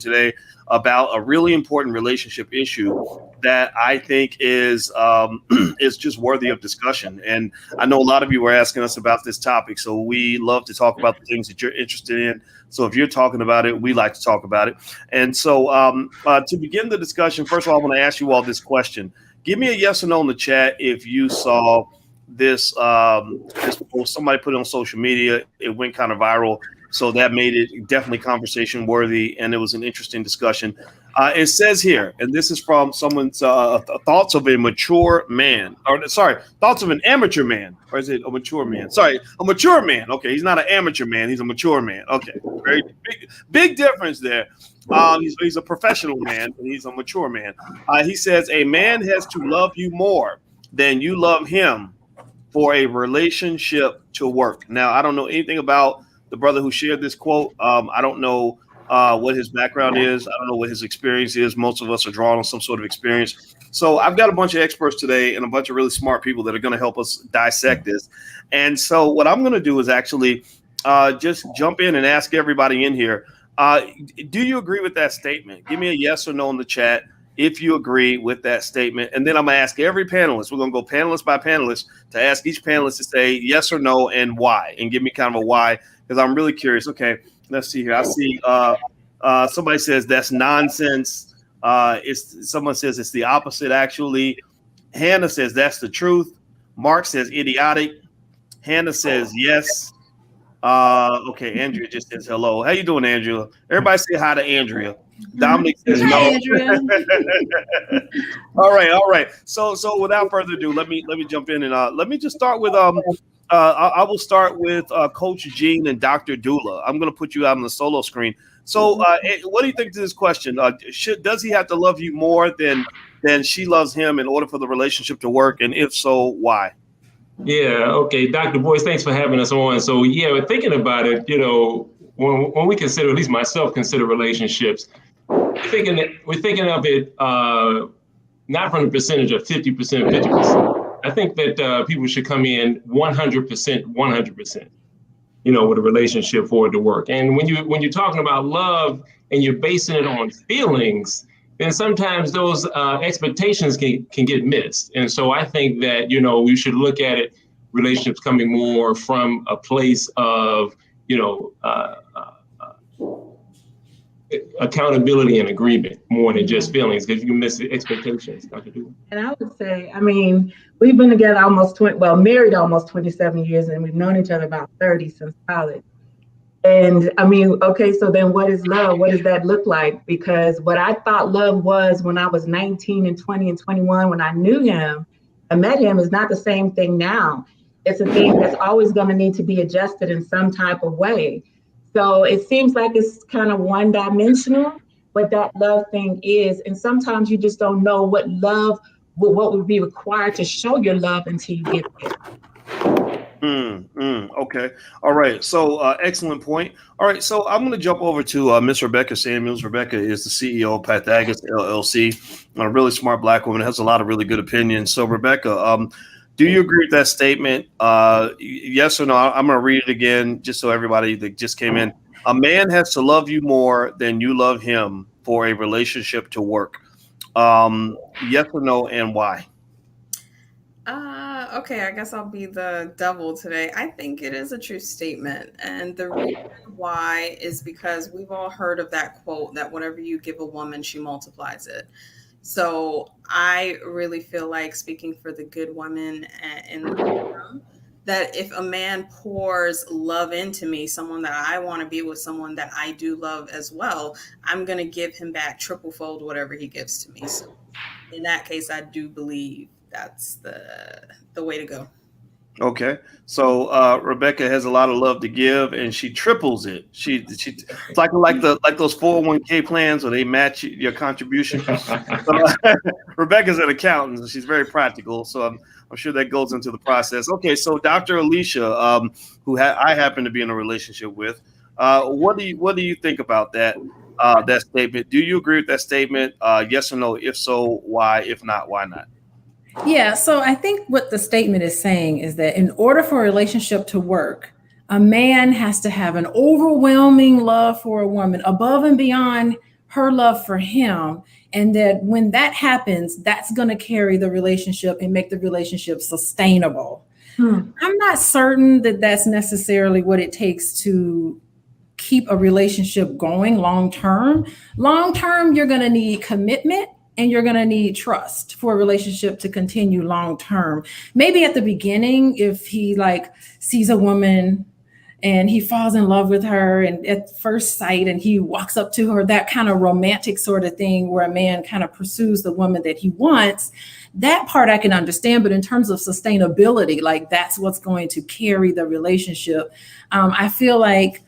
today about a really important relationship issue that I think is is just worthy of discussion. And I know a lot of you were asking us about this topic, so we love to talk about the things that you're interested in. So if you're talking about it, we like to talk about it. And so to begin the discussion, first of all, I want to ask you all this question. Give me a yes or no in the chat if you saw this post. Somebody put it on social media. It went kind of viral. So that made it definitely conversation worthy, and it was an interesting discussion. It says here, and this is from someone's thoughts of a mature man, or sorry, thoughts of an amateur man, or is it a mature man? Sorry, a mature man. Okay, he's not an amateur man; he's a mature man. Okay, very big difference there. He's a professional man, and he's a mature man. He says a man has to love you more than you love him for a relationship to work. Now, I don't know anything about the brother who shared this quote. I don't know what his background is. I don't know what his experience is. Most of us are drawing on some sort of experience. So I've got a bunch of experts today and a bunch of really smart people that are going to help us dissect this. And so what I'm going to do is actually just jump in and ask everybody in here, do you agree with that statement? Give me a yes or no in the chat if you agree with that statement. And then I'm going to ask every panelist. We're going to go panelist by panelist to ask each panelist to say yes or no and why, and give me kind of a why, because I'm really curious. Okay, let's see here. I see somebody says that's nonsense. Someone says it's the opposite, actually. Hannah says that's the truth. Mark says idiotic. Hannah says yes. Okay, Andrea just says hello. How you doing, Andrea? Everybody say hi to Andrea. Dominic says no. All right. So without further ado, let me jump in and let me just start with I will start with Coach Gene and Dr. Dula. I'm going to put you out on the solo screen. So what do you think to this question? Does he have to love you more than she loves him in order for the relationship to work? And if so, why? Yeah. Okay. Dr. Boyce, thanks for having us on. So yeah, we're thinking about it, when we consider, at least myself, consider relationships, we're thinking of it not from the percentage of 50%, 50%. I think that people should come in 100%, 100%, with a relationship for it to work. And when you're talking about love and you're basing it on feelings, then sometimes those expectations can get missed. And so I think that, we should look at it, relationships coming more from a place of, accountability and agreement more than just feelings, because you can miss the expectations. Dr. Dula. And I would say, we've been together married almost 27 years, and we've known each other about 30 since college. And okay, so then what is love? What does that look like? Because what I thought love was when I was 19 and 20 and 21, when I knew him, I met him, is not the same thing now. It's a thing that's always going to need to be adjusted in some type of way. So it seems like it's kind of one-dimensional, what that love thing is. And sometimes you just don't know what would be required to show your love until you get there. Okay. All right. So excellent point. All right. So I'm going to jump over to Miss Rebecca Samuels. Rebecca is the CEO of Pythagoras LLC, a really smart Black woman, has a lot of really good opinions. So Rebecca, do you agree with that statement? Yes or no? I'm going to read it again just so everybody that just came in. A man has to love you more than you love him for a relationship to work. Yes or no, and why? Okay, I guess I'll be the devil today. I think it is a true statement. And the reason why is because we've all heard of that quote that whatever you give a woman, she multiplies it. So I really feel like, speaking for the good women in the room, that if a man pours love into me, someone that I want to be with, someone that I do love as well, I'm going to give him back triple fold whatever he gives to me. So in that case, I do believe that's the way to go. Okay, so Rebecca has a lot of love to give, and she triples it. It's like those 401k plans where they match your contribution. So, Rebecca's an accountant, and she's very practical. So I'm sure that goes into the process. Okay, so Dr. Alicia, who I happen to be in a relationship with, what do you think about that statement? Do you agree with that statement? Yes or no? If so, why? If not, why not? Yeah, so I think what the statement is saying is that in order for a relationship to work, a man has to have an overwhelming love for a woman above and beyond her love for him. And that when that happens, that's going to carry the relationship and make the relationship sustainable. I'm not certain that that's necessarily what it takes to keep a relationship going long term. Long term, you're going to need commitment and you're going to need trust for a relationship to continue long term. Maybe at the beginning, if he like sees a woman and he falls in love with her and at first sight and he walks up to her, that kind of romantic sort of thing where a man kind of pursues the woman that he wants, that part I can understand. But in terms of sustainability, like that's what's going to carry the relationship. I feel like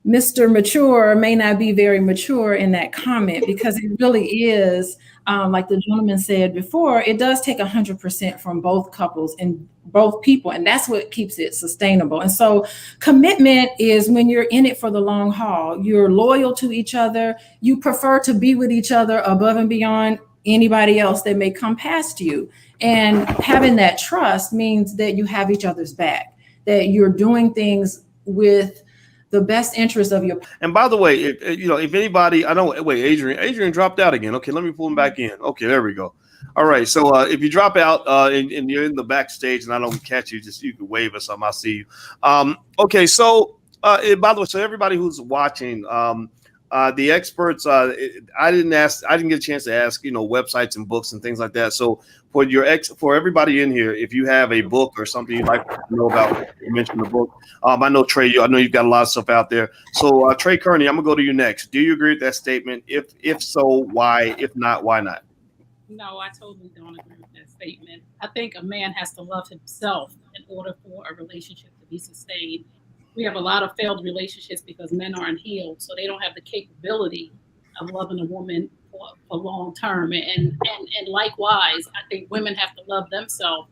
Mr. Mature may not be very mature in that comment, because it really is, like the gentleman said before, it does take 100% from both couples and both people, and that's what keeps it sustainable. And so commitment is when you're in it for the long haul, you're loyal to each other, you prefer to be with each other above and beyond anybody else that may come past you. And having that trust means that you have each other's back, that you're doing things with the best interest of your. And by the way, if anybody, I know, wait, Adrian dropped out again. Okay, let me pull him back in. Okay, there we go. All right, so if you drop out and you're in the backstage and I don't catch you, just you can wave or something. I'll see you. Okay, so by the way, so everybody who's watching, the experts, I didn't get a chance to ask, websites and books and things like that. So for everybody in here, if you have a book or something you'd like to know about, you mentioned the book. I know Trey, I know you've got a lot of stuff out there. So Trey Kearney, I'm gonna go to you next. Do you agree with that statement? If so, why? If not, why not? No, I totally don't agree with that statement. I think a man has to love himself in order for a relationship to be sustained. We have a lot of failed relationships because men aren't healed, so they don't have the capability of loving a woman for long term. And likewise, I think women have to love themselves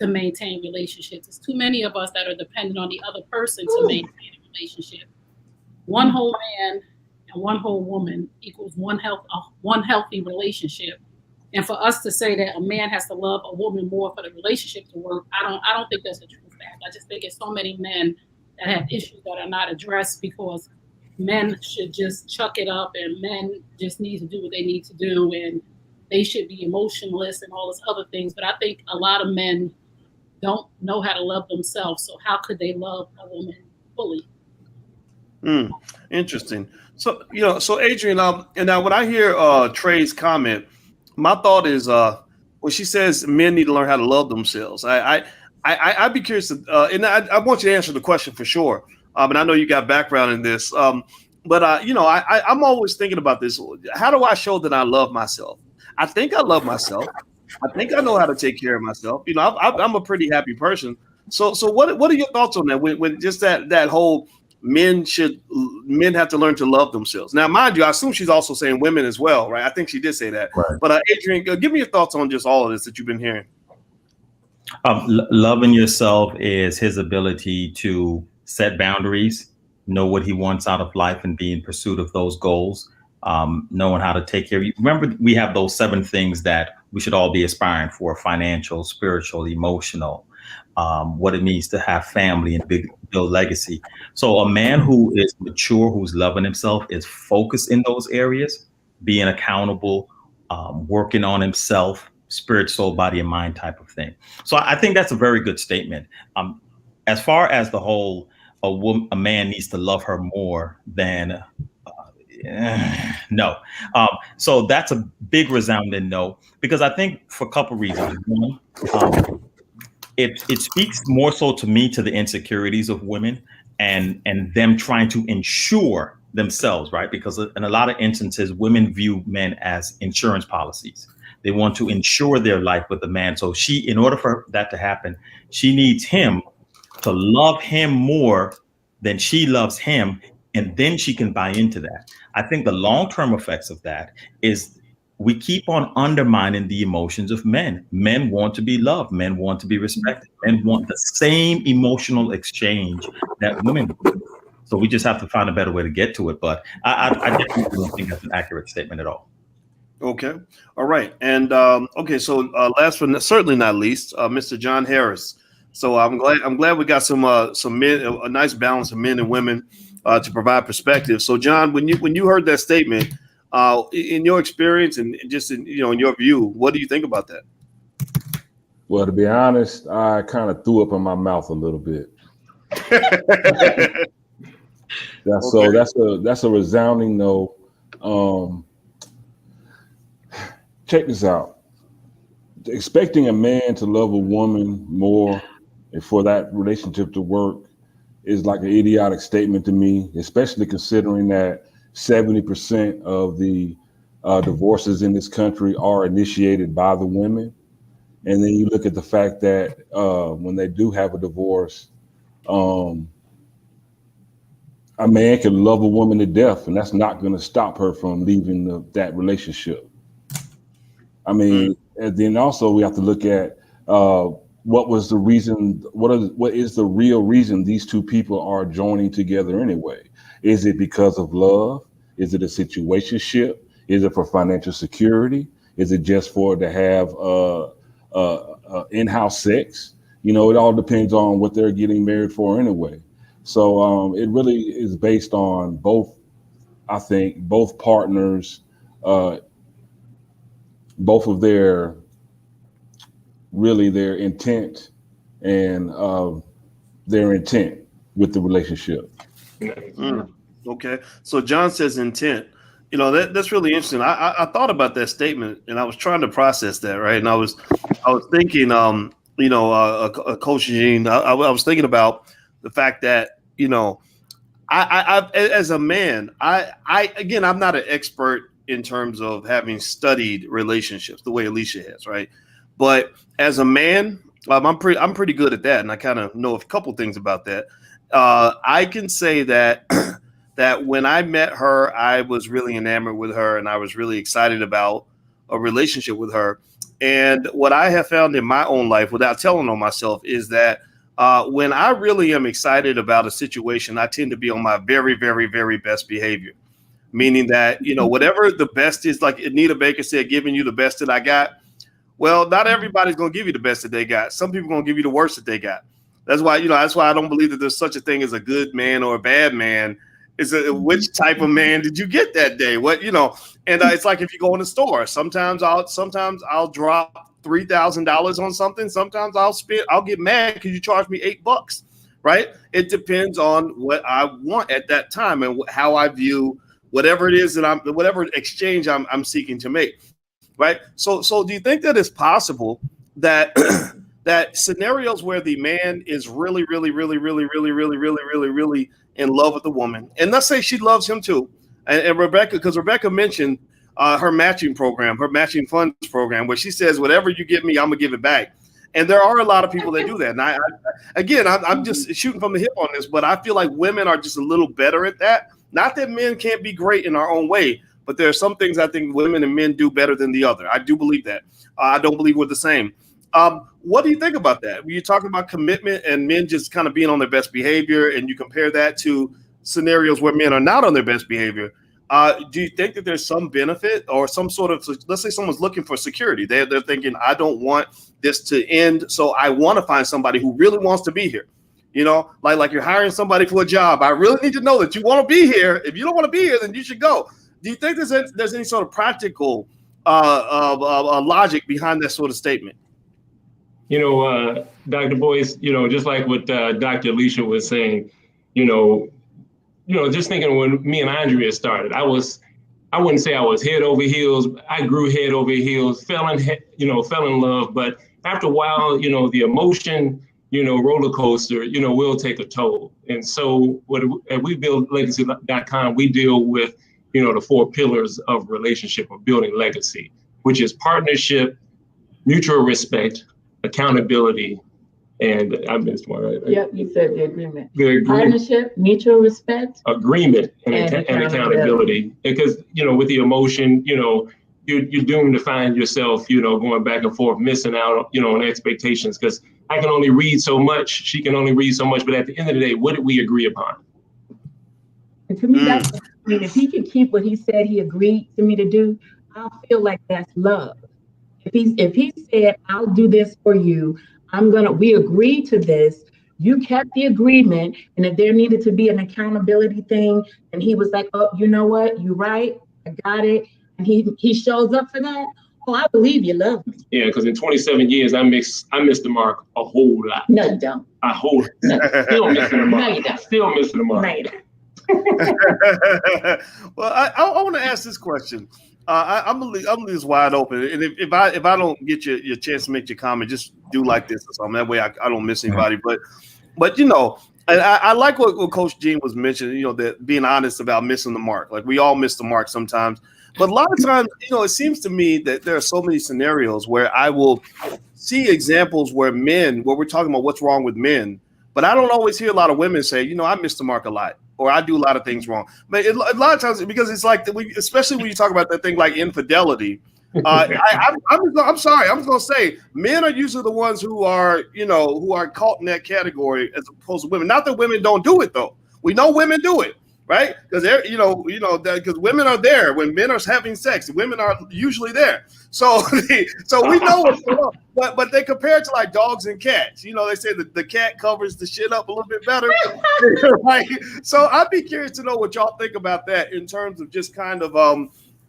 to maintain relationships. There's too many of us that are dependent on the other person to maintain a relationship. One whole man and one whole woman equals one healthy relationship. And for us to say that a man has to love a woman more for the relationship to work, I don't think that's a true fact. I just think it's so many men that have issues that are not addressed because men should just chuck it up and men just need to do what they need to do and they should be emotionless and all this other things. But I think a lot of men don't know how to love themselves. So how could they love a woman fully? Interesting. So, so Adrian, and now when I hear Trey's comment, my thought is when she says men need to learn how to love themselves, I'd be curious, and I want you to answer the question for sure. And I know you got background in this, but I'm always thinking about this. How do I show that I love myself? I think I love myself. I think I know how to take care of myself. I'm a pretty happy person. So what are your thoughts on that? When just that whole men have to learn to love themselves. Now, mind you, I assume she's also saying women as well, right? I think she did say that. Right. But Adrian, give me your thoughts on just all of this that you've been hearing. Loving yourself is his ability to set boundaries, know what he wants out of life and be in pursuit of those goals, knowing how to take care of you. Remember, we have those 7 things that we should all be aspiring for: financial, spiritual, emotional, what it means to have family and build legacy. So a man who is mature, who's loving himself, is focused in those areas, being accountable, working on himself, spirit, soul, body, and mind type of thing. So I think that's a very good statement. As far as the whole, a man needs to love her more than, no. So that's a big resounding no, because I think for a couple reasons. One, it speaks more so to me to the insecurities of women and them trying to ensure themselves, right? Because in a lot of instances, women view men as insurance policies. They want to insure their life with a man. So in order for that to happen, she needs him to love him more than she loves him. And then she can buy into that. I think the long-term effects of that is we keep on undermining the emotions of men. Men want to be loved. Men want to be respected. Men want the same emotional exchange that women do. So we just have to find a better way to get to it. But I definitely don't think that's an accurate statement at all. Okay. All right. And okay. So last but certainly not least, Mr. John Harris. So I'm glad we got some men, a nice balance of men and women to provide perspective. So John, when you heard that statement, In your experience and just in your view, what do you think about that? Well, to be honest, I kind of threw up in my mouth a little bit. So that's a resounding no. Check this out. Expecting a man to love a woman more and for that relationship to work is like an idiotic statement to me, especially considering that 70% of the divorces in this country are initiated by the women. And then you look at the fact that when they do have a divorce, a man can love a woman to death, and that's not going to stop her from leaving that relationship. I mean, and then also we have to look at what was the reason, what is the real reason these two people are joining together anyway? Is it because of love? Is it a situationship? Is it for financial security? Is it just for to have in-house sex? It all depends on what they're getting married for anyway. So it really is based on both partners, both of their intent and their intent with the relationship. Okay. So John says intent. That's really interesting. I thought about that statement and I was trying to process that, right? And I was thinking, Coach Eugene, I was thinking about the fact that, I as a man, again, I'm not an expert in terms of having studied relationships the way Alicia has, right? But as a man, I'm pretty good at that, and I kind of know a couple things about that. I can say that that when I met her, I was really enamored with her, and I was really excited about a relationship with her. And what I have found in my own life, without telling on myself, is that when I really am excited about a situation, I tend to be on my very, very, very best behavior. Meaning that, whatever the best is, like Anita Baker said, giving you the best that I got. Well, not everybody's going to give you the best that they got. Some people are going to give you the worst that they got. That's why I don't believe that there's such a thing as a good man or a bad man. It's which type of man did you get that day? And it's like if you go in the store, sometimes I'll drop $3,000 on something. Sometimes I'll get mad because you charge me $8, right? It depends on what I want at that time and how I view whatever it is that whatever exchange I'm seeking to make, right? So do you think that it's possible that that scenarios where the man is really, really, really, really, really, really, really, really, really in love with the woman, and let's say she loves him too, and Rebecca, because Rebecca mentioned her matching program, her matching funds program, where she says, whatever you give me, I'm gonna give it back. And there are a lot of people that do that. And I'm just shooting from the hip on this, but I feel like women are just a little better at that. Not that men can't be great in our own way, but there are some things I think women and men do better than the other. I do believe that. I don't believe we're the same. What do you think about that? When you're talking about commitment and men just kind of being on their best behavior, and you compare that to scenarios where men are not on their best behavior, do you think that there's some benefit or some sort of, let's say someone's looking for security. They're thinking, I don't want this to end, so I want to find somebody who really wants to be here. Like you're hiring somebody for a job. I really need to know that you want to be here. If you don't want to be here, then you should go. Do you think there's any sort of practical logic behind that sort of statement? Dr. Boyce, just like what Dr. Alicia was saying, just thinking when me and Andrea started, I wouldn't say I was head over heels. I grew head over heels, fell in love. But after a while, the emotion, roller coaster, will take a toll. And so at we build legacy.com, we deal with, the 4 pillars of relationship or building legacy, which is partnership, mutual respect, accountability, and I missed one, right? Yep, you said the agreement. Partnership, mutual respect, agreement, and accountability. Because with the emotion, you're doomed to find yourself, going back and forth, missing out, on expectations. Because I can only read so much, she can only read so much. But at the end of the day, what did we agree upon? And to me, if he can keep what he said he agreed to me to do, I'll feel like that's love. If he said, I'll do this for you, we agreed to this, you kept the agreement, and if there needed to be an accountability thing, and he was like, oh, you know what, you're right, I got it, and he shows up for that, oh, I believe you love me. Yeah, because in 27 years, I missed the mark a whole lot. No, you don't. Still missing the mark. No, you don't. Still missing the mark. No, you don't. Well, I want to ask this question. I'm gonna leave this wide open, and if I don't get your chance to make your comment, just do like this or something. That way I don't miss anybody. But you know, and I like what Coach Jean was mentioning. You know, that being honest about missing the mark. Like we all miss the mark sometimes, but a lot of times, you know, it seems to me that there are so many scenarios where I will see examples where we're talking about what's wrong with men, but I don't always hear a lot of women say, you know, I miss the mark a lot, or I do a lot of things wrong. But a lot of times, because it's like, especially when you talk about that thing like infidelity, I'm sorry, I'm just gonna say men are usually the ones who are caught in that category as opposed to women. Not that women don't do it though. We know women do it, right? Because they're because women are there when men are having sex. Women are usually there. So we know what's going on. But they compare it to like dogs and cats. You know, they say that the cat covers the shit up a little bit better. Right? So I'd be curious to know what y'all think about that in terms of just kind of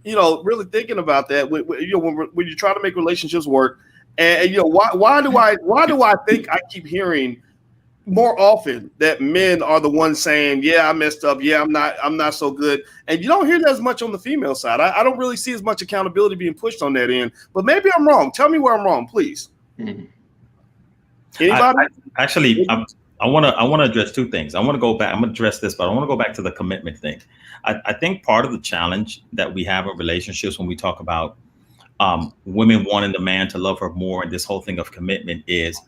really thinking about that when you try to make relationships work. And why do I think I keep hearing more often that men are the ones saying, yeah, I messed up. Yeah, I'm not so good. And you don't hear that as much on the female side. I don't really see as much accountability being pushed on that end, but maybe I'm wrong. Tell me where I'm wrong, please. Mm-hmm. Anybody? I want to address two things. I want to go back. I'm going to address this, but I want to go back to the commitment thing. I think part of the challenge that we have in relationships when we talk about women wanting the man to love her more and this whole thing of commitment is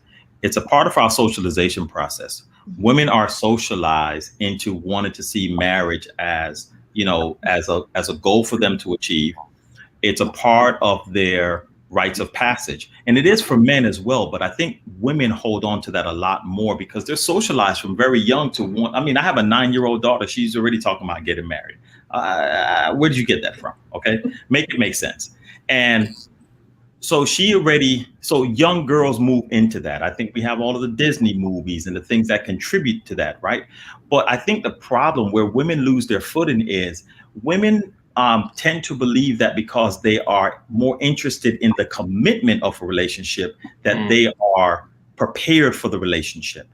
it's a part of our socialization process. Women are socialized into wanting to see marriage as, as a goal for them to achieve. It's a part of their rites of passage. And it is for men as well. But I think women hold on to that a lot more because they're socialized from very young to want. I mean, I have a 9-year-old daughter. She's already talking about getting married. Where did you get that from? Okay. Make it make sense. And so young girls move into that. I think we have all of the Disney movies and the things that contribute to that, right? But I think the problem where women lose their footing is women tend to believe that because they are more interested in the commitment of a relationship, that they are prepared for the relationship.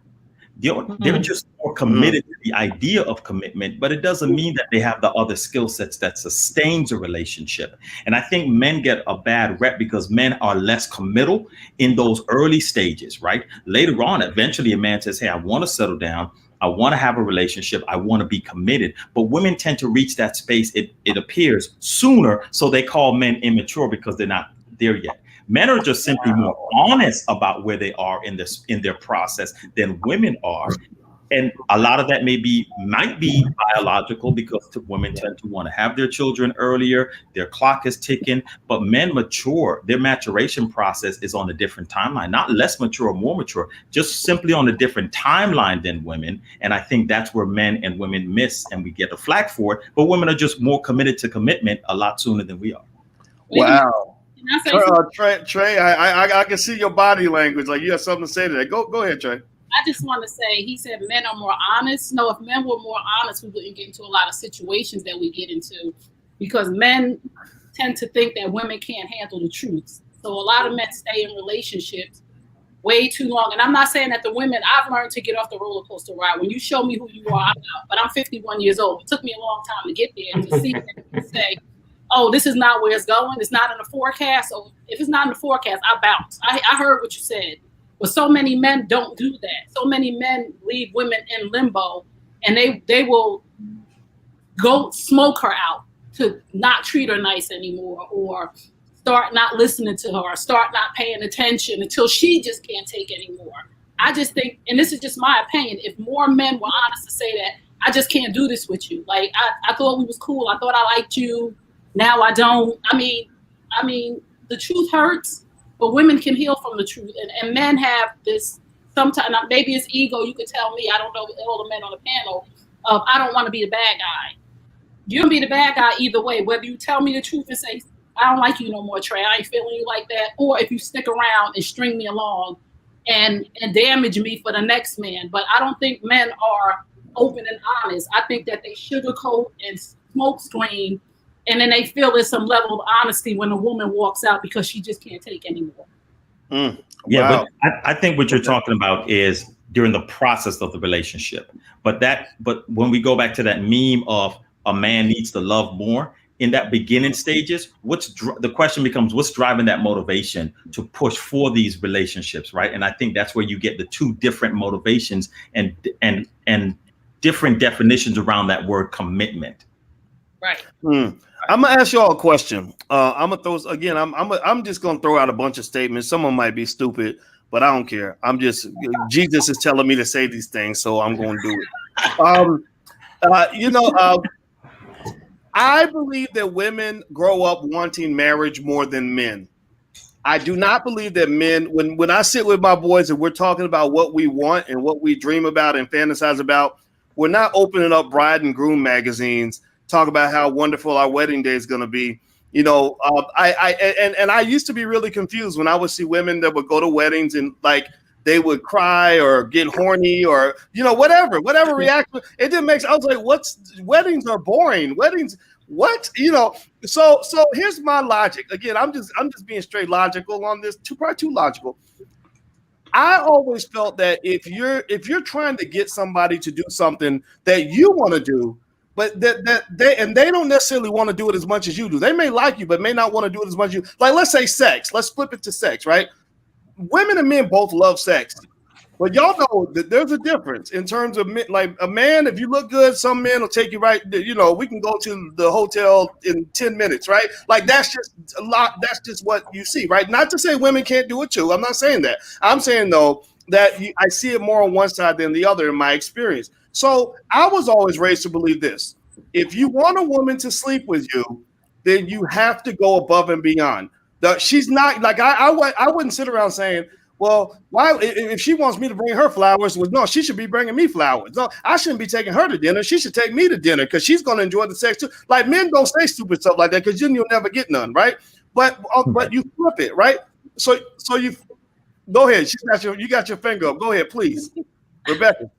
They're just more committed to the idea of commitment, but it doesn't mean that they have the other skill sets that sustains a relationship. And I think men get a bad rep because men are less committal in those early stages, right? Later on, eventually a man says, hey, I want to settle down. I want to have a relationship. I want to be committed. But women tend to reach that space, it appears, sooner. So they call men immature because they're not there yet. Men are just simply more honest about where they are in their process than women are. And a lot of that might be biological because women tend to want to have their children earlier. Their clock is ticking, but men mature. Their maturation process is on a different timeline, not less mature or more mature, just simply on a different timeline than women. And I think that's where men and women miss, and we get the flack for it. But women are just more committed to commitment a lot sooner than we are. Wow. Trey, I can see your body language. Like you have something to say to that. Go ahead, Trey. I just want to say, he said men are more honest. No, if men were more honest, we wouldn't get into a lot of situations that we get into because men tend to think that women can't handle the truth. So a lot of men stay in relationships way too long. And I'm not saying that the women, I've learned to get off the roller coaster ride. When you show me who you are, I'm out. But I'm 51 years old. It took me a long time to get there to see and say, oh, this is not where it's going. It's not in the forecast. So if it's not in the forecast, I bounce. I heard what you said. But so many men don't do that. So many men leave women in limbo, and they will go smoke her out to not treat her nice anymore, or start not listening to her, or start not paying attention until she just can't take anymore. I just think, and this is just my opinion, if more men were honest to say that, I just can't do this with you. Like, I thought we was cool. I thought I liked you. Now I don't. I mean, the truth hurts, but women can heal from the truth. And men have this, sometimes, maybe it's ego. You could tell me, I don't know all the men on the panel, of I don't want to be the bad guy. You don't be the bad guy either way, whether you tell me the truth and say, I don't like you no more, Trey. I ain't feeling you like that. Or if you stick around and string me along and damage me for the next man. But I don't think men are open and honest. I think that they sugarcoat and smoke screen And then they feel there's some level of honesty when a woman walks out because she just can't take anymore. Yeah, Wow. but I think what you're talking about is during the process of the relationship. But when we go back to that meme of a man needs to love more, in that beginning stages, the question becomes, what's driving that motivation to push for these relationships, right? And I think that's where you get the two different motivations and different definitions around that word commitment. Right. I'm gonna ask y'all a question. I'm gonna throw again. I'm just gonna throw out a bunch of statements. Some of them might be stupid, but I don't care. Jesus is telling me to say these things, so I'm going to do it. I believe that women grow up wanting marriage more than men. I do not believe that men, when I sit with my boys and we're talking about what we want and what we dream about and fantasize about, we're not opening up bride and groom magazines, talk about how wonderful our wedding day is going to be. I used to be really confused when I would see women that would go to weddings and like they would cry or get horny or whatever reaction. It didn't make sense. I was like, weddings are boring. Weddings, what? So here's my logic. Again, I'm just being straight logical on this. Probably too logical. I always felt that if you're trying to get somebody to do something that you want to do, but that they don't necessarily want to do it as much as you do. They may like you, but may not want to do it as much as you. Like, let's say sex. Let's flip it to sex, right? Women and men both love sex, but y'all know that there's a difference in terms of like a man. If you look good, some men will take you right. We can go to the hotel in 10 minutes, right? Like that's just a lot. That's just what you see, right? Not to say women can't do it too. I'm not saying that. I'm saying though that I see it more on one side than the other in my experience. So I was always raised to believe this: if you want a woman to sleep with you, then you have to go above and beyond. She's not like I wouldn't sit around saying, well, why if she wants me to bring her flowers? Well, no, she should be bringing me flowers. No, I shouldn't be taking her to dinner. She should take me to dinner because she's going to enjoy the sex too. Like men don't say stupid stuff like that because then you'll never get none, right? But you flip it, right? So you go ahead. You got your finger up. Go ahead, please, Rebecca.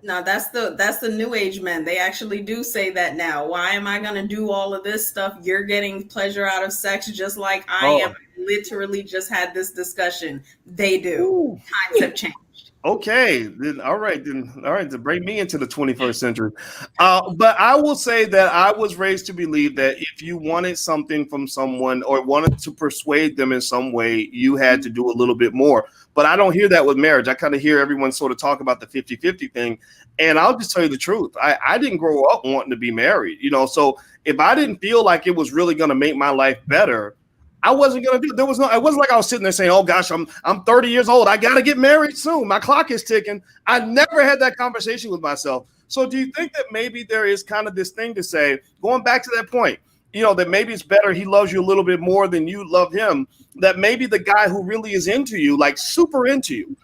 No, that's the new age men. They actually do say that now. Why am I going to do all of this stuff? You're getting pleasure out of sex just like I am. Literally just had this discussion. They do. Ooh. Times have changed. Okay, then all right, to bring me into the 21st century. But I will say that I was raised to believe that if you wanted something from someone or wanted to persuade them in some way, you had to do a little bit more. But I don't hear that with marriage. I kind of hear everyone sort of talk about the 50-50 thing. And I'll just tell you the truth. I didn't grow up wanting to be married, so if I didn't feel like it was really going to make my life better, I wasn't going to do it. It wasn't like I was sitting there saying, oh gosh, I'm 30 years old. I got to get married soon. My clock is ticking. I never had that conversation with myself. So do you think that maybe there is kind of this thing to say, going back to that point, that maybe it's better he loves you a little bit more than you love him, that maybe the guy who really is into you, like super into you,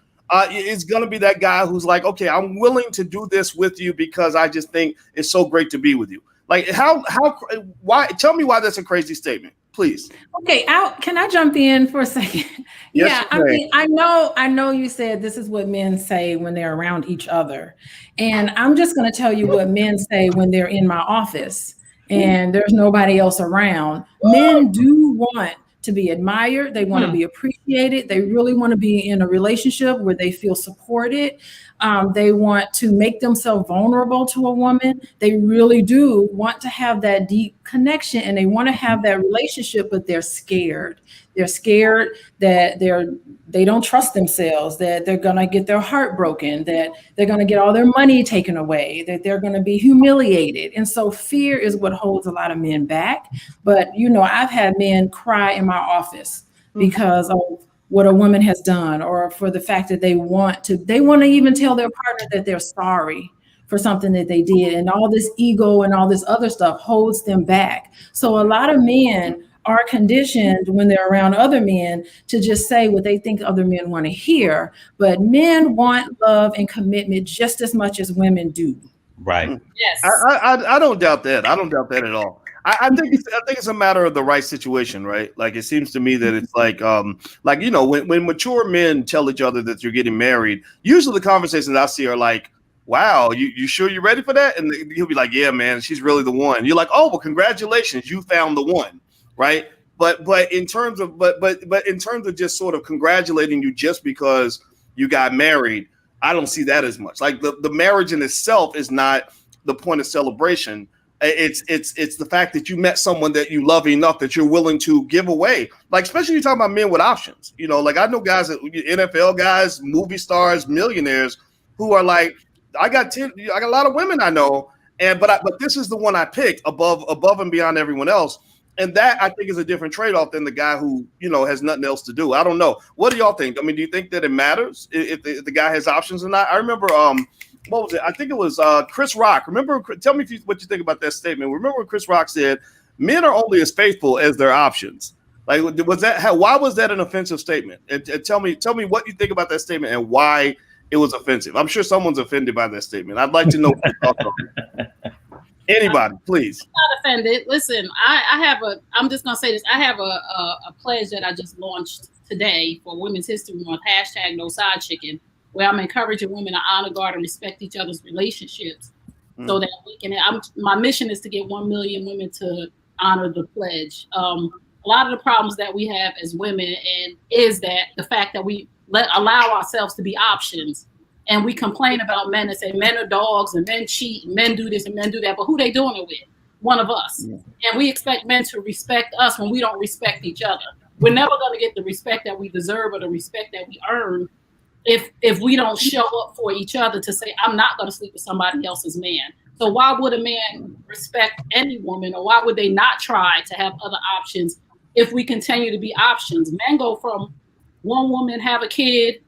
is going to be that guy who's like, okay, I'm willing to do this with you because I just think it's so great to be with you. Like why? Tell me why that's a crazy statement, please. Okay, can I jump in for a second? Yes, yeah, I know you said this is what men say when they're around each other. And I'm just going to tell you what men say when they're in my office and there's nobody else around. Men do want to be admired. They want to be appreciated. They really want to be in a relationship where they feel supported. They want to make themselves vulnerable to a woman. They really do want to have that deep connection and they want to have that relationship, but they're scared. They're scared that they don't trust themselves, that they're going to get their heart broken, that they're going to get all their money taken away, that they're going to be humiliated. And so fear is what holds a lot of men back. But, I've had men cry in my office because of what a woman has done, or for the fact that they want to even tell their partner that they're sorry for something that they did. And all this ego and all this other stuff holds them back. So a lot of men are conditioned when they're around other men to just say what they think other men want to hear. But men want love and commitment just as much as women do. Right. Yes. I don't doubt that. I don't doubt that at all. I think it's a matter of the right situation, right? Like it seems to me that it's like when mature men tell each other that you're getting married, usually the conversations I see are like, wow, you sure you're ready for that? And he'll be like, yeah, man, she's really the one. You're like, oh, well, congratulations, you found the one, right? But in terms of just sort of congratulating you just because you got married, I don't see that as much. Like the marriage in itself is not the point of celebration. It's the fact that you met someone that you love enough that you're willing to give away. Like, especially you talking about men with options. You know, like I know guys, NFL guys, movie stars, millionaires, who are like, I got a lot of women I know, but this is the one I picked above and beyond everyone else. And that, I think, is a different trade-off than the guy who, you know, has nothing else to do. I don't know. What do y'all think? I mean, do you think that it matters if the guy has options or not? I remember, what was it? I think it was Chris Rock. Remember, tell me what you think about that statement. Remember when Chris Rock said, men are only as faithful as their options. Like, why was that an offensive statement? And tell me what you think about that statement and why it was offensive. I'm sure someone's offended by that statement. I'd like to know. Anybody, please. I'm not offended. Listen, I'm just going to say this. I have a pledge that I just launched today for Women's History Month, #NoSideChicken, where I'm encouraging women to honor, guard, and respect each other's relationships so that we can, my mission is to get 1 million women to honor the pledge. A lot of the problems that we have as women is that the fact that we allow ourselves to be options. And we complain about men and say men are dogs and men cheat, and men do this and men do that. But who they doing it with? One of us. Yeah. And we expect men to respect us when we don't respect each other. We're never going to get the respect that we deserve or the respect that we earn if we don't show up for each other to say, I'm not going to sleep with somebody else's man. So why would a man respect any woman, or why would they not try to have other options if we continue to be options? Men go from one woman have a kid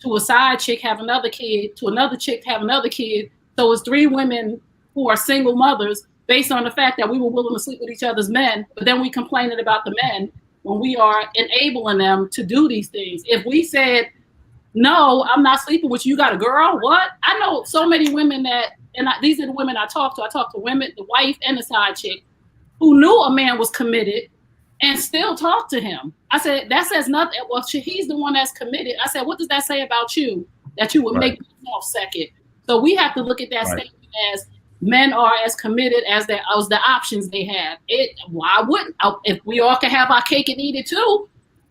to a side chick have another kid, to another chick have another kid. So it's 3 women who are single mothers based on the fact that we were willing to sleep with each other's men, but then we complaining about the men when we are enabling them to do these things. If we said, no, I'm not sleeping with you, you got a girl, what? I know so many women these are the women I talk to. I talk to women, the wife and the side chick, who knew a man was committed and still talk to him. I said, that says nothing. Well, he's the one that's committed. I said, what does that say about you? That you would make yourself second. So we have to look at that statement as men are as committed as the options they have. Why wouldn't? If we all can have our cake and eat it too,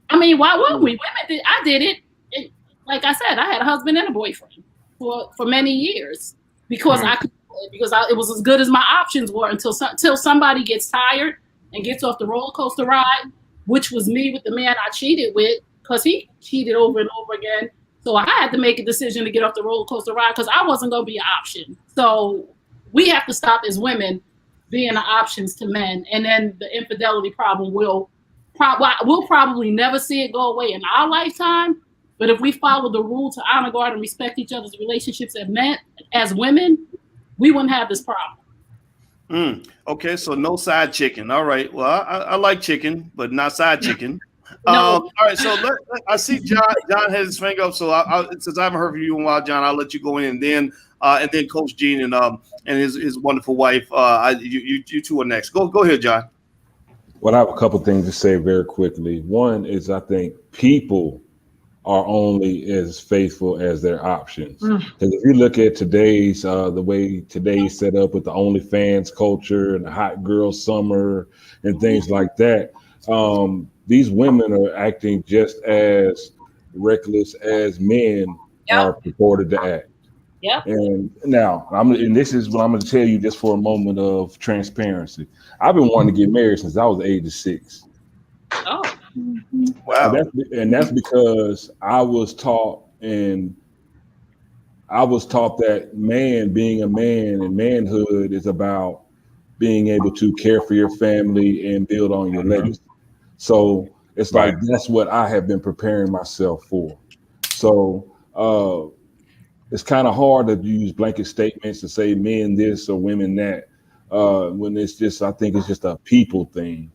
I mean, why wouldn't we? Women I did it. Like I said, I had a husband and a boyfriend for many years because it was as good as my options were until somebody gets tired and gets off the roller coaster ride, which was me with the man I cheated with, because he cheated over and over again. So I had to make a decision to get off the roller coaster ride because I wasn't going to be an option. So we have to stop as women being the options to men. And then the infidelity problem we'll probably never see it go away in our lifetime. But if we follow the rule to honor, guard, and respect each other's relationships as women, we wouldn't have this problem. Okay, so no side chicken. All right. Well, I like chicken, but not side chicken. No. All right. So I see John has his finger up. So since I haven't heard from you in a while, John, I'll let you go in, and then Coach Gene and his wonderful wife. You two are next. Go ahead, John. Well, I have a couple things to say very quickly. One is I think people are only as faithful as their options. Because if you look at today's the way today's set up with the OnlyFans culture and the hot girl summer and things like that, these women are acting just as reckless as men are purported to act. Yeah. And now this is what I'm going to tell you just for a moment of transparency. I've been wanting to get married since I was the age of 6. Oh. Wow. And that's because I was taught that being a man and manhood is about being able to care for your family and build on your legacy. So it's like that's what I have been preparing myself for. So it's kind of hard to use blanket statements to say men this or women that when I think it's just a people thing.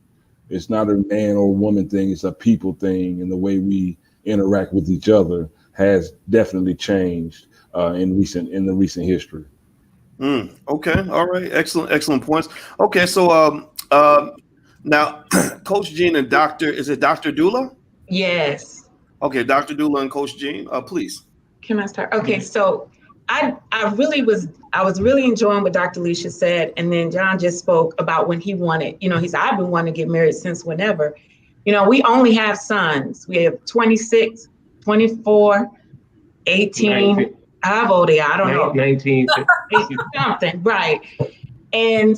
It's not a man or woman thing. It's a people thing, and the way we interact with each other has definitely changed in the recent history. Okay. All right. Excellent points. Okay. So now, Coach Gene and is it Dr. Dula? Yes. Okay, Dr. Dula and Coach Gene, please. Can I start? Okay, so I was really enjoying what Dr. Alicia said. And then John just spoke about when he wanted, he said, I've been wanting to get married since whenever. We only have sons. We have 26, 24, 18, 19, how old they are, I don't know. 19, something, right. And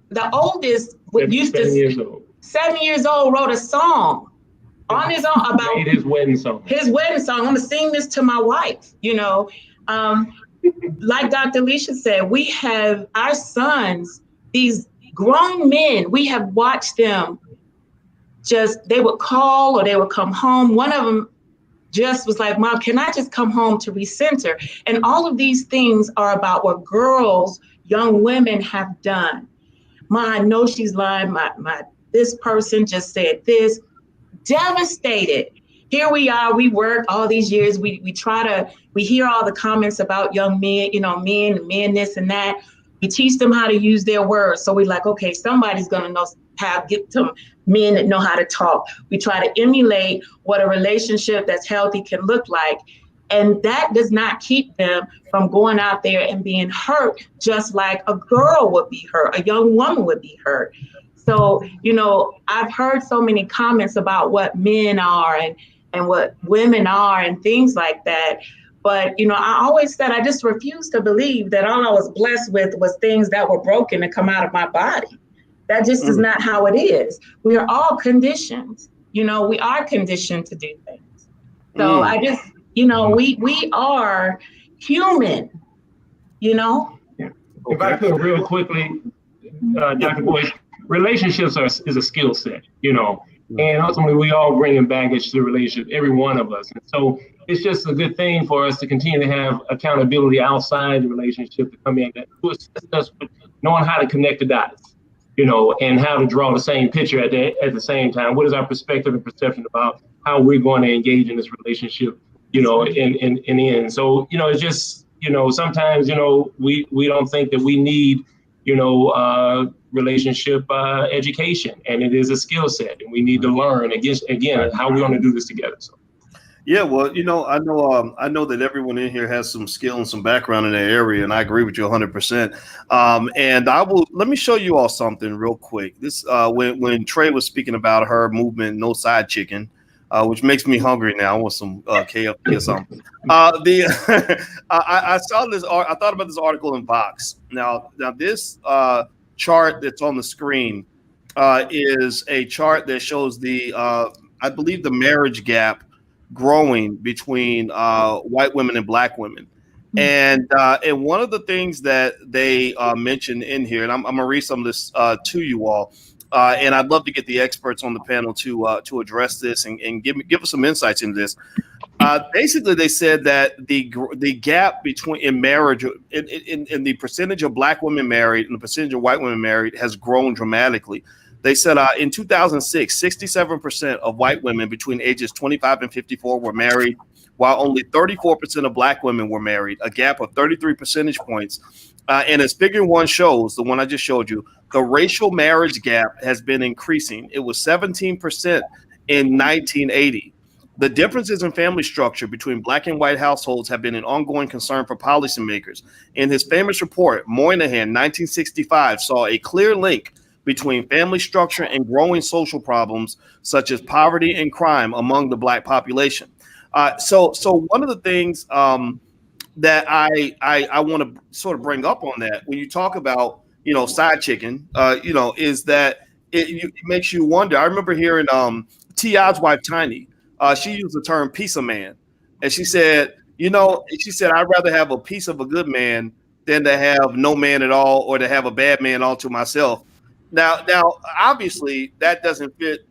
the oldest, 7 years old, wrote a song on his own about his wedding song. I'm gonna sing this to my wife, like Dr. Alicia said, we have our sons, these grown men, we have watched them they would call or they would come home. One of them just was like, Mom, can I just come home to recenter? And all of these things are about what girls, young women have done. Ma, I know she's lying. This person just said this. Devastated. Here we are, we work all these years. We hear all the comments about young men, men this and that. We teach them how to use their words. So we're like, okay, somebody's gonna know how to get to men that know how to talk. We try to emulate what a relationship that's healthy can look like. And that does not keep them from going out there and being hurt, just like a girl would be hurt, a young woman would be hurt. So, I've heard so many comments about what men are and what women are and things like that. But, I always said I just refused to believe that all I was blessed with was things that were broken to come out of my body. That just is not how it is. We are all conditioned. We are conditioned to do things. So I just, we are human, If I could real quickly, Dr. Boyce, relationships is a skill set, and ultimately we all bring in baggage to the relationship, every one of us. And so it's just a good thing for us to continue to have accountability outside the relationship to come in to assist us with knowing how to connect the dots, and how to draw the same picture at the same time. What is our perspective and perception about how we're going to engage in this relationship, in the end. So, it's just, sometimes, we don't think that we need, relationship education, and it is a skill set, and we need to learn again how we're going to do this together. So. Yeah, well, I know that everyone in here has some skill and some background in that area, and I agree with you 100%. And let me show you all something real quick. This when Trey was speaking about her movement, No Side Chicken, which makes me hungry now. I want some KFC or something. I saw this. I thought about this article in Vox. Now this chart that's on the screen is a chart that shows I believe the marriage gap growing between white women and black women. And one of the things that they mentioned in here, and I'm going to read some of this to you all, and I'd love to get the experts on the panel to address this and give us some insights into this. Basically, they said that the gap in marriage, in the percentage of black women married and the percentage of white women married has grown dramatically. They said in 2006, 67% of white women between ages 25 and 54 were married, while only 34% of black women were married, a gap of 33 percentage points. And as figure one shows, the one I just showed you, the racial marriage gap has been increasing. It was 17% in 1980. The differences in family structure between black and white households have been an ongoing concern for policymakers. In his famous report, Moynihan, 1965, saw a clear link between family structure and growing social problems such as poverty and crime among the black population. So one of the things that I want to sort of bring up on that, when you talk about, side chicken, is that it makes you wonder. I remember hearing T.I.'s wife, Tiny, she used the term piece of man. And she said, I'd rather have a piece of a good man than to have no man at all or to have a bad man all to myself. Now, obviously, that doesn't fit,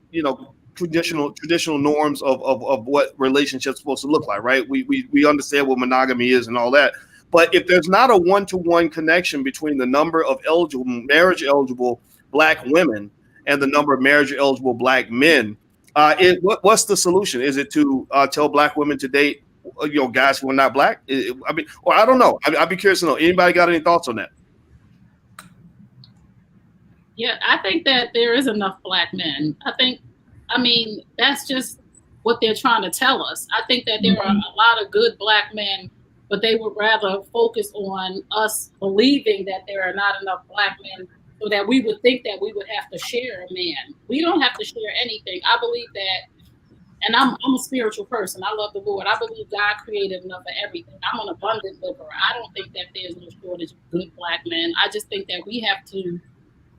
traditional norms of what relationships supposed to look like, right? We understand what monogamy is and all that. But if there's not a one-to-one connection between the number of marriage-eligible black women and the number of marriage-eligible black men, what's the solution? Is it to tell black women to date, guys who are not black? I don't know. I'd be curious to know. Anybody got any thoughts on that? Yeah, I think that there is enough black men. That's just what they're trying to tell us. I think that there are a lot of good black men but they would rather focus on us believing that there are not enough Black men so that we would think that we would have to share a man. We don't have to share anything. I believe that, and I'm a spiritual person. I love the Lord. I believe God created enough for everything. I'm an abundant liver. I don't think that there's no shortage of good Black men. I just think that we have to,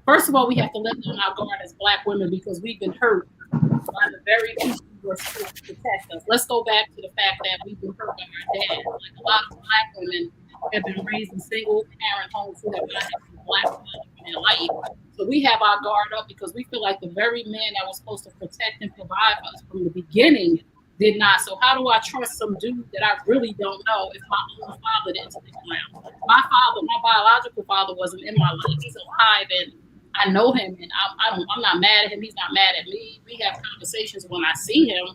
first of all, we have to let down our guard as Black women because we've been hurt by the very people who were supposed to protect us. Let's go back to the fact that we've been hurt by our dad. Like a lot of Black women have been raised in single parent homes who have not had a Black man in their life. So we have our guard up because we feel like the very man that was supposed to protect and provide for us from the beginning did not. So how do I trust some dude that I really don't know if my own father didn't stick around? My father, my biological father, wasn't in my life. He's alive and I know him, and I'm not mad at him. He's not mad at me. We have conversations when I see him,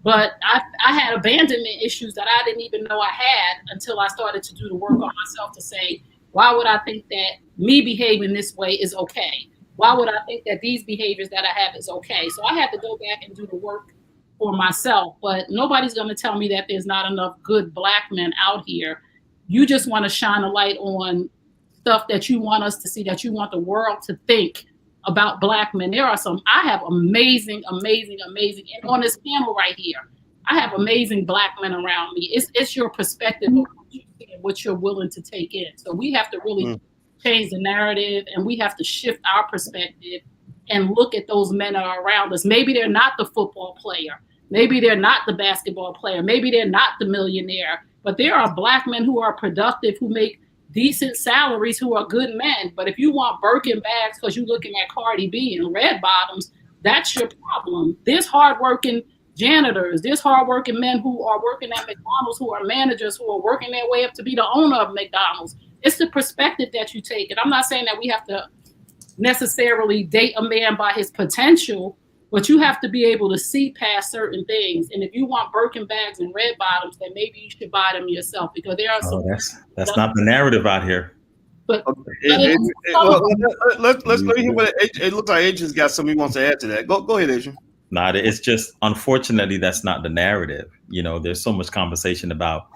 but I had abandonment issues that I didn't even know I had until I started to do the work on myself to say, why would I think that me behaving this way is okay? Why would I think that these behaviors that I have is okay? So I had to go back and do the work for myself, but nobody's going to tell me that there's not enough good Black men out here. You just want to shine a light on stuff that you want us to see, that you want the world to think about Black men. There are some, I have amazing, and on this panel right here, I have amazing Black men around me. It's your perspective of what you see and what you're willing to take in. So we have to really change the narrative, and we have to shift our perspective and look at those men that are around us. Maybe they're not the football player. Maybe they're not the basketball player. Maybe they're not the millionaire, but there are Black men who are productive, who make decent salaries, who are good men. But if you want Birkin bags because you're looking at Cardi B and red bottoms, that's your problem. There's hardworking janitors, there's hardworking men who are working at McDonald's, who are managers, who are working their way up to be the owner of McDonald's. It's the perspective that you take. And I'm not saying that we have to necessarily date a man by his potential, but you have to be able to see past certain things. And if you want Birkin bags and red bottoms, then maybe you should buy them yourself, because there are some. That's not the narrative out here. But let's go hear what it looks like. Adrian's got something he wants to add to that. Go ahead, Adrian. It's just, unfortunately, that's not the narrative. You know, there's so much conversation about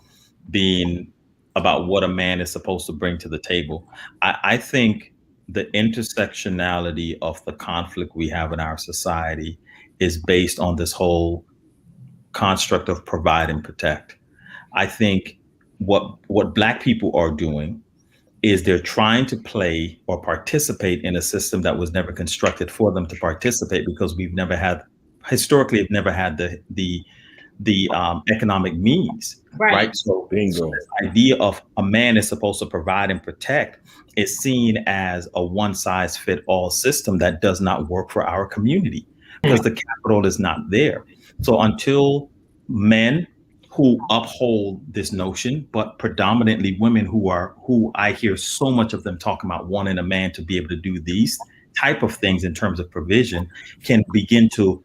what a man is supposed to bring to the table. I think the intersectionality of the conflict we have in our society is based on this whole construct of provide and protect. I think what Black people are doing is they're trying to play or participate in a system that was never constructed for them to participate, because historically have never had the economic means, right? So this idea of a man is supposed to provide and protect is seen as a one-size-fit-all system that does not work for our community because the capital is not there. So until men who uphold this notion, but predominantly women who I hear so much of them talking about wanting a man to be able to do these type of things in terms of provision, can begin to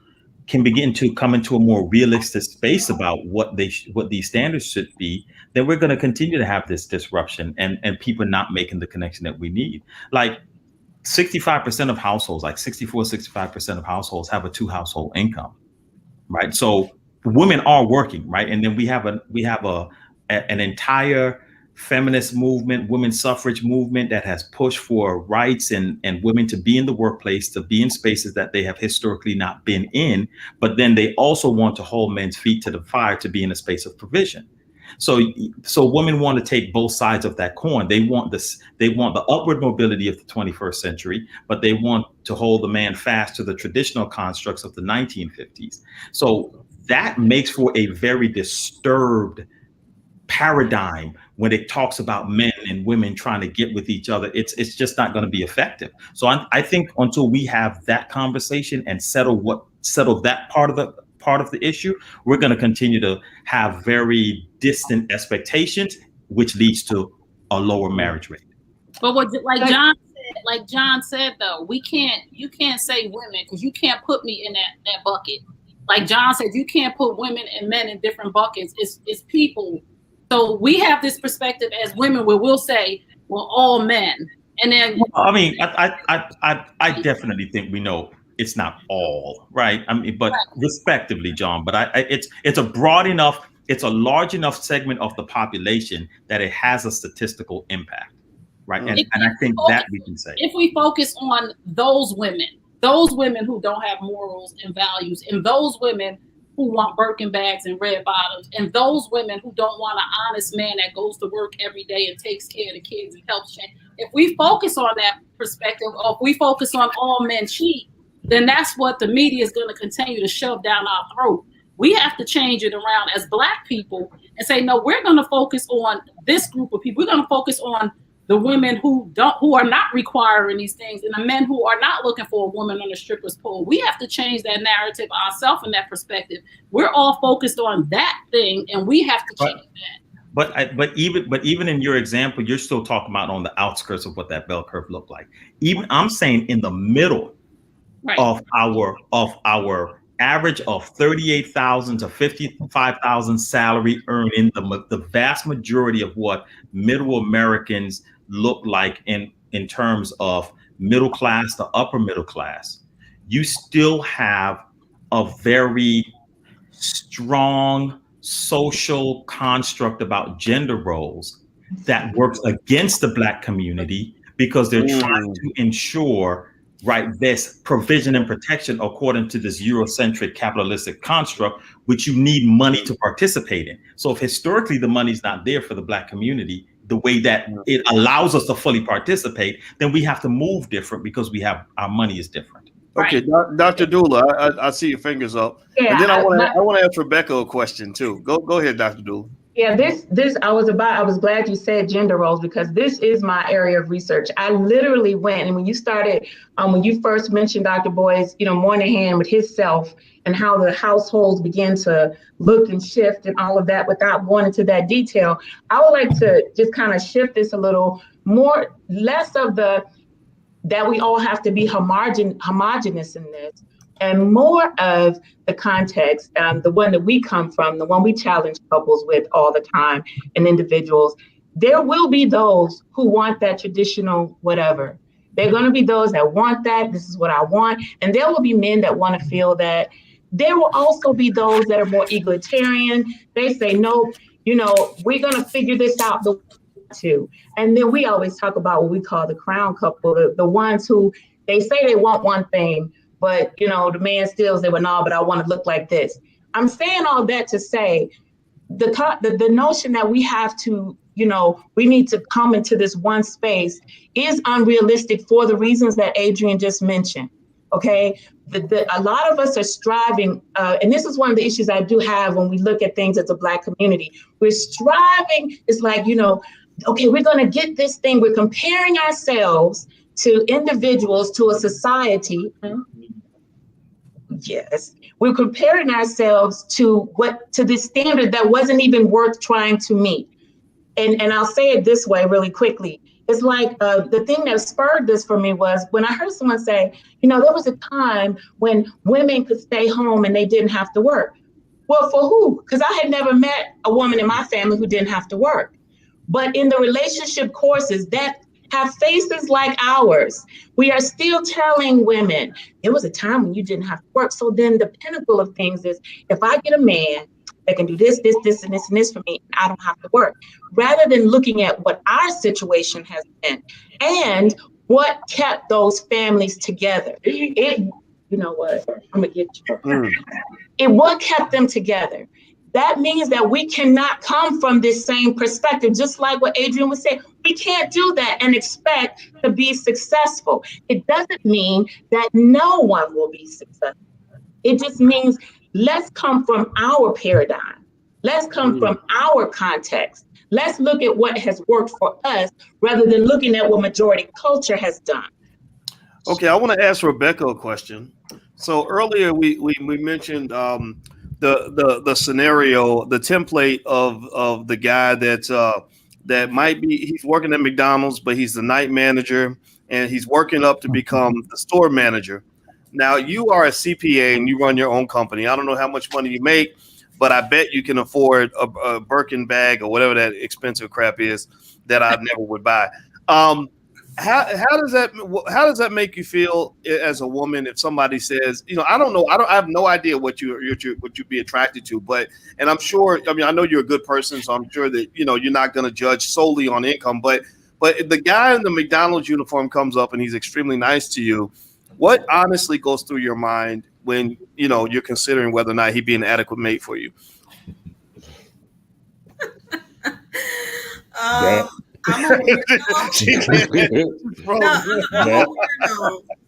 come into a more realistic space about what these standards should be, then we're going to continue to have this disruption and people not making the connection that we need. Like 65% of households, like 65% of households have a 2-household income, right? So women are working, right? And then we have an entire feminist movement, women's suffrage movement that has pushed for rights and women to be in the workplace, to be in spaces that they have historically not been in. But then they also want to hold men's feet to the fire to be in a space of provision. So women want to take both sides of that coin. They want the upward mobility of the 21st century, but they want to hold the man fast to the traditional constructs of the 1950s. So that makes for a very disturbed paradigm when it talks about men and women trying to get with each other. It's just not going to be effective. So I think until we have that conversation and settle that part of the issue, we're going to continue to have very distant expectations, which leads to a lower marriage rate. But like John said though, you can't say women, because you can't put me in that bucket. Like John said, you can't put women and men in different buckets. It's people. So we have this perspective as women where we'll say, well, all men. And then I mean, I definitely think we know it's not all, right? I mean, but respectively, John, but it's a broad enough it's a large enough segment of the population that it has a statistical impact, right? And I think that we can say. If we focus on those women who don't have morals and values, and those women who want Birkin bags and red bottoms, and those women who don't want an honest man that goes to work every day and takes care of the kids and helps change. If we focus on that perspective, or if we focus on all men cheat, then that's what the media is going to continue to shove down our throat. We have to change it around as Black people and say, no, we're going to focus on this group of people. We're going to focus on the women who are not requiring these things, and the men who are not looking for a woman on a stripper's pole. We have to change that narrative ourselves and that perspective. We're all focused on that thing, and we have to change that. But even in your example, you're still talking about on the outskirts of what that bell curve looked like. Even I'm saying in the middle of our average of 38,000 to 55,000 salary earning, the vast majority of what middle Americans look like in terms of middle class to upper middle class, you still have a very strong social construct about gender roles that works against the Black community, because they're trying to ensure this provision and protection according to this Eurocentric capitalistic construct, which you need money to participate in. So if historically the money's not there for the Black community, the way that it allows us to fully participate, then we have to move different because our money is different. Okay, Dr. Dula, I see your fingers up. Yeah, and then I want to ask Rebecca a question too. Go ahead, Dr. Dula. Yeah, I was glad you said gender roles, because this is my area of research. I literally went, and when you first mentioned Dr. Boyce, Moynihan with his self and how the households begin to look and shift and all of that, without going into that detail, I would like to just kind of shift this a little more, less of that we all have to be homogenous in this, and more of the context, the one that we come from, the one we challenge couples with all the time and individuals. There will be those who want that traditional whatever. There are going to be those that want that. This is what I want. And there will be men that want to feel that. There will also be those that are more egalitarian. They say, no, we're going to figure this out the way to. And then we always talk about what we call the crown couple, the ones who they say they want one thing, but the man still say, well, no, but I want to look like this. I'm saying all that to say the notion that we have to, we need to come into this one space is unrealistic for the reasons that Adrian just mentioned. Okay, a lot of us are striving, and this is one of the issues I do have when we look at things as a Black community. We're striving. It's like, okay, we're going to get this thing. We're comparing ourselves to individuals, to a society. Yes, we're comparing ourselves to the standard that wasn't even worth trying to meet. And I'll say it this way really quickly. It's like the thing that spurred this for me was when I heard someone say, there was a time when women could stay home and they didn't have to work. Well, for who? Because I had never met a woman in my family who didn't have to work. But in the relationship courses that have faces like ours, we are still telling women, there was a time when you didn't have to work. So then the pinnacle of things is, if I get a man that can do this, this, this, and this, and this for me, I don't have to work. Rather than looking at what our situation has been and what kept those families together. You know what? I'm going to get you. What kept them together. That means that we cannot come from this same perspective, just like what Adrian was saying. We can't do that and expect to be successful. It doesn't mean that no one will be successful. It just means let's come from our paradigm. Let's come from our context. Let's look at what has worked for us rather than looking at what majority culture has done. Okay, I want to ask Rebecca a question. So earlier we mentioned the scenario, the template of the guy that might be, he's working at McDonald's, but he's the night manager and he's working up to become the store manager. Now you are a CPA and you run your own company. I don't know how much money you make, but I bet you can afford a Birkin bag or whatever that expensive crap is that I never would buy. how does that make you feel as a woman if somebody says, I don't know, I have no idea what you'd be attracted to, and I'm sure, I know you're a good person, so I'm sure that you're not going to judge solely on income, but if the guy in the McDonald's uniform comes up and he's extremely nice to you, what honestly goes through your mind when you're considering whether or not he'd be an adequate mate for you? I'm a weirdo. I'm a weirdo.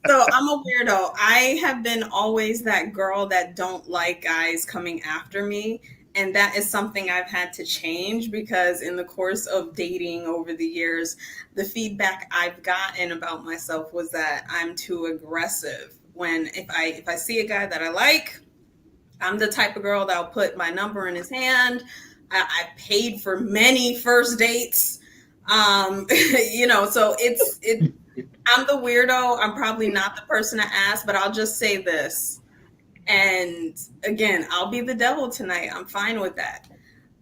So I'm a weirdo. I have been always that girl that don't like guys coming after me. And that is something I've had to change, because in the course of dating over the years, the feedback I've gotten about myself was that I'm too aggressive. When if I see a guy that I like, I'm the type of girl that'll put my number in his hand. I paid for many first dates. So I'm the weirdo. I'm probably not the person to ask, but I'll just say this. And again, I'll be the devil tonight. I'm fine with that.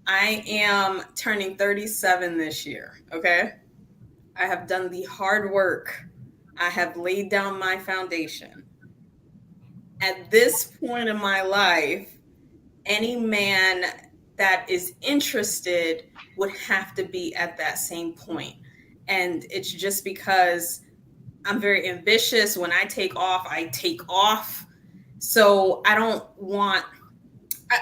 I am turning 37 this year. Okay. I have done the hard work. I have laid down my foundation. At this point in my life, any man that is interested would have to be at that same point. And it's just because I'm very ambitious. When I take off, I take off. So I don't want,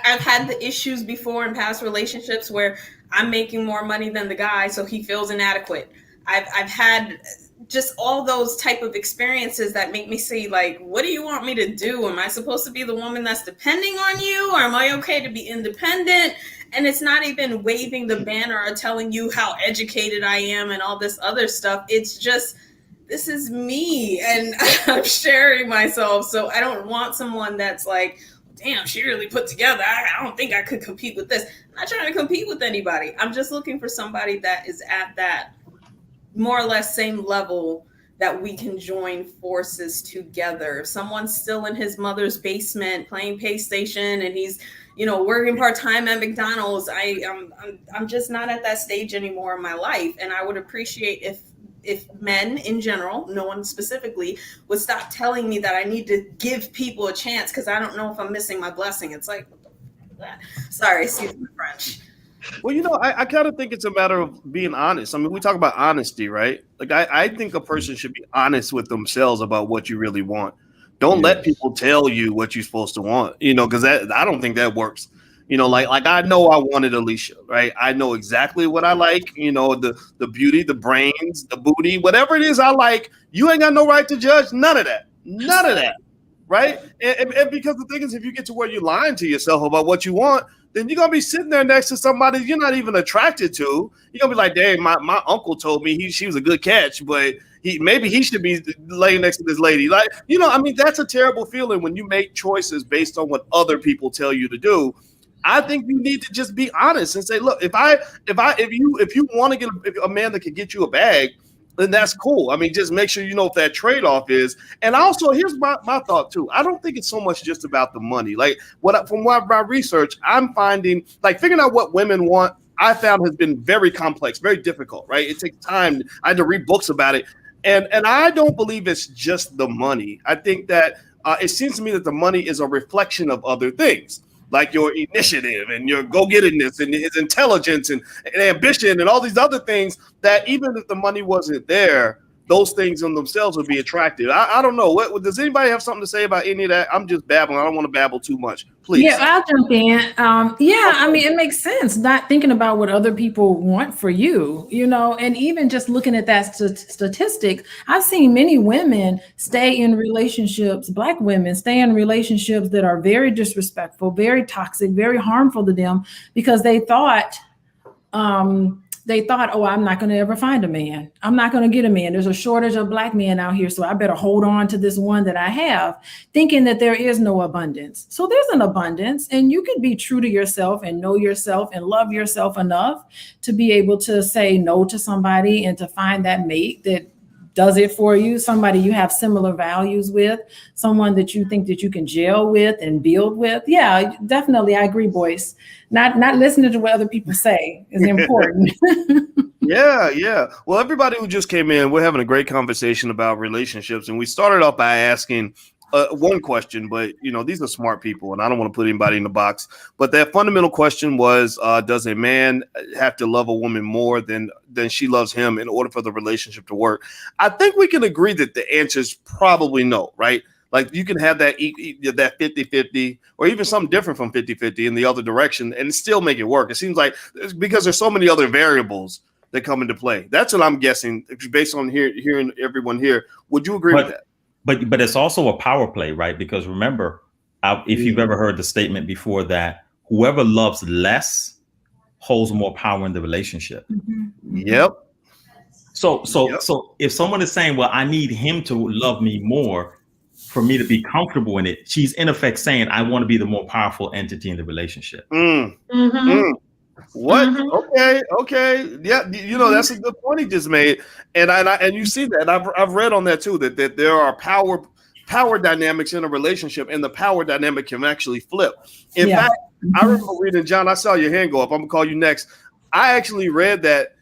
I've had the issues before in past relationships where I'm making more money than the guy, so he feels inadequate. I've had just all those type of experiences that make me say, like, what do you want me to do? Am I supposed to be the woman that's depending on you? Or am I okay to be independent? And it's not even waving the banner or telling you how educated I am and all this other stuff. It's just, this is me and I'm sharing myself. So I don't want someone that's like, damn, she really put together. I don't think I could compete with this. I'm not trying to compete with anybody. I'm just looking for somebody that is at that more or less same level that we can join forces together. If someone's still in his mother's basement playing PlayStation and he's, working part-time at McDonald's, I'm just not at that stage anymore in my life. And I would appreciate if men in general, no one specifically, would stop telling me that I need to give people a chance because I don't know if I'm missing my blessing. It's like, what the fuck is that? Sorry, excuse me, French. Well, I kind of think it's a matter of being honest. I mean, we talk about honesty, right? Like, I think a person should be honest with themselves about what you really want. Don't let people tell you what you're supposed to want, because I don't think that works. Like I know I wanted Alicia, right? I know exactly what I like, the beauty, the brains, the booty, whatever it is I like. You ain't got no right to judge none of that, right? And because the thing is, if you get to where you're lying to yourself about what you want, then you're gonna be sitting there next to somebody you're not even attracted to. You're gonna be like, dang, my uncle told me she was a good catch, but maybe he should be laying next to this lady. Like, that's a terrible feeling when you make choices based on what other people tell you to do. I think you need to just be honest and say, look, if you want to get a man that can get you a bag, then that's cool. I mean, just make sure you know what that trade-off is. And also, here's my thought too. I don't think it's so much just about the money. Like from my research, I'm finding like figuring out what women want, I found has been very complex, very difficult, right? It takes time. I had to read books about it. And I don't believe it's just the money. I think that it seems to me that the money is a reflection of other things, like your initiative and your go-gettedness and his intelligence and ambition and all these other things that even if the money wasn't there, those things in themselves would be attractive. I don't know. What does anybody have something to say about any of that? I'm just babbling. I don't want to babble too much. Please. Yeah, I'll jump in. I mean, it makes sense not thinking about what other people want for you, and even just looking at that statistic, I've seen many women stay in relationships, Black women stay in relationships that are very disrespectful, very toxic, very harmful to them because they thought, oh, I'm not going to ever find a man. I'm not going to get a man. There's a shortage of Black men out here, so I better hold on to this one that I have, thinking that there is no abundance. So there's an abundance, and you can be true to yourself and know yourself and love yourself enough to be able to say no to somebody and to find that mate that does it for you, somebody you have similar values with, someone that you think that you can gel with and build with. Yeah, definitely. I agree, Boyce. Not listening to what other people say is important. Yeah. Well, everybody who just came in, we're having a great conversation about relationships, and we started off by asking one question, but these are smart people, and I don't want to put anybody in the box. But that fundamental question was, does a man have to love a woman more than she loves him in order for the relationship to work? I think we can agree that the answer is probably no, right? Like you can have that 50-50 or even something different from 50-50 in the other direction and still make it work. It seems like because there's so many other variables that come into play. That's what I'm guessing based on hearing everyone here. Would you agree with that? But it's also a power play, right? Because remember, if you've ever heard the statement before that whoever loves less holds more power in the relationship. Yep. So if someone is saying, well, I need him to love me more for me to be comfortable in it, she's in effect saying, I want to be the more powerful entity in the relationship. What? Okay. Yeah, that's a good point he just made, and you see that. I've read on that too that there are power dynamics in a relationship, and the power dynamic can actually flip. In fact, I remember reading, John, I saw your hand go up. I'm gonna call you next. I actually read that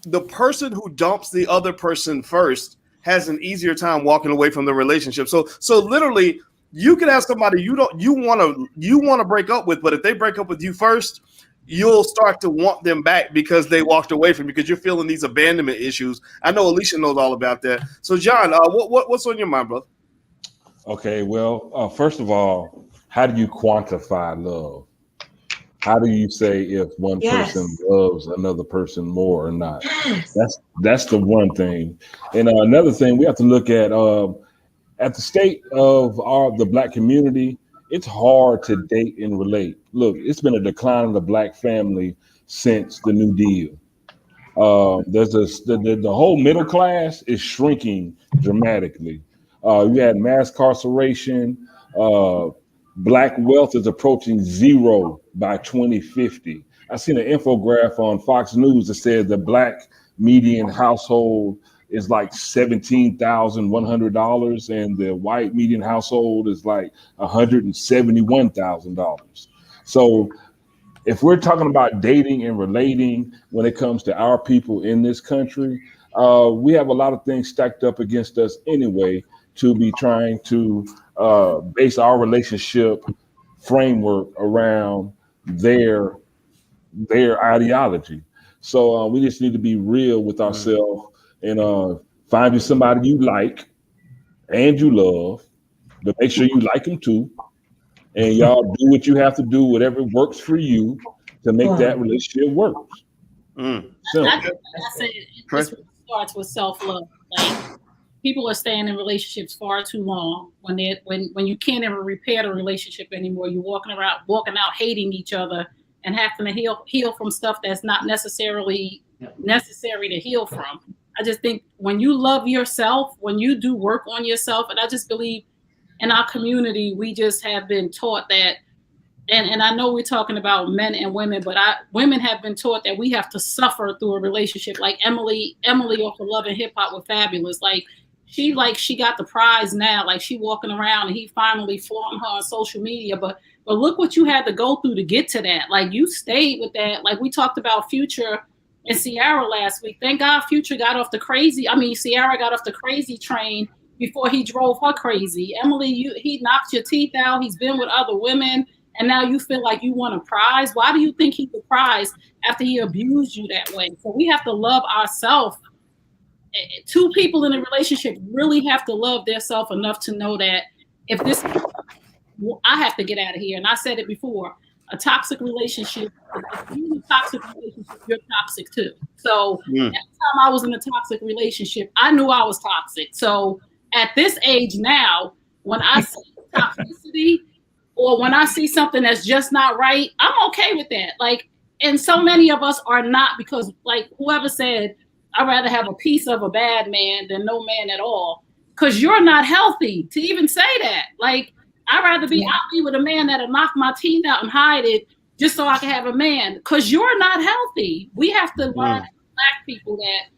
the person who dumps the other person first has an easier time walking away from the relationship. So literally, you could have somebody you want to break up with, but if they break up with you first, you'll start to want them back because they walked away from you because you're feeling these abandonment issues. I know Alicia knows all about that. So, John, what's on your mind, brother? Okay, well, first of all, how do you quantify love? How do you say if one person loves another person more or not? That's the one thing. And another thing, we have to look at the state of the Black community. It's hard to date and relate. Look, it's been a decline of the Black family since the New Deal. The whole middle class is shrinking dramatically. You had mass incarceration. Black wealth is approaching zero by 2050. I seen an infographic on Fox News that said the Black median household is like $17,100, and the white median household is like $171,000. So if we're talking about dating and relating when it comes to our people in this country, we have a lot of things stacked up against us anyway to be trying to base our relationship framework around their ideology. So we just need to be real with ourselves and find you somebody you like and you love, but make sure you like them too. And y'all do what you have to do, whatever works for you to make that relationship work. I said it starts with self-love. Like, people are staying in relationships far too long when you can't even repair the relationship anymore. You're walking out hating each other and having to heal from stuff that's not necessarily necessary to heal from. I just think when you love yourself, when you do work on yourself, and I just believe in our community, we just have been taught that, and I know we're talking about men and women, but women have been taught that we have to suffer through a relationship. Like Emily off of Love and Hip Hop was fabulous. She got the prize now. Like, she walking around and he finally flaunting her on social media. But look what you had to go through to get to that. Like, you stayed with that. Like, we talked about Future and Ciara last week. Thank God Ciara got off the crazy train before he drove her crazy. Emily, he knocked your teeth out. He's been with other women. And now you feel like you want a prize. Why do you think he's a prize after he abused you that way? So we have to love ourselves. Two people in a relationship really have to love themselves enough to know that if this, I have to get out of here. And I said it before, a toxic relationship, if you're in a toxic relationship, you're toxic too. So every time I was in a toxic relationship, I knew I was toxic. So at this age now, when I see toxicity or when I see something that's just not right, I'm okay with that. Like, and so many of us are not, because like whoever said, I'd rather have a piece of a bad man than no man at all. Because you're not healthy to even say that. Like, I'd rather be with a man that'll knock my teeth out and hide it just so I can have a man. Because you're not healthy. We have to learn, Black people, that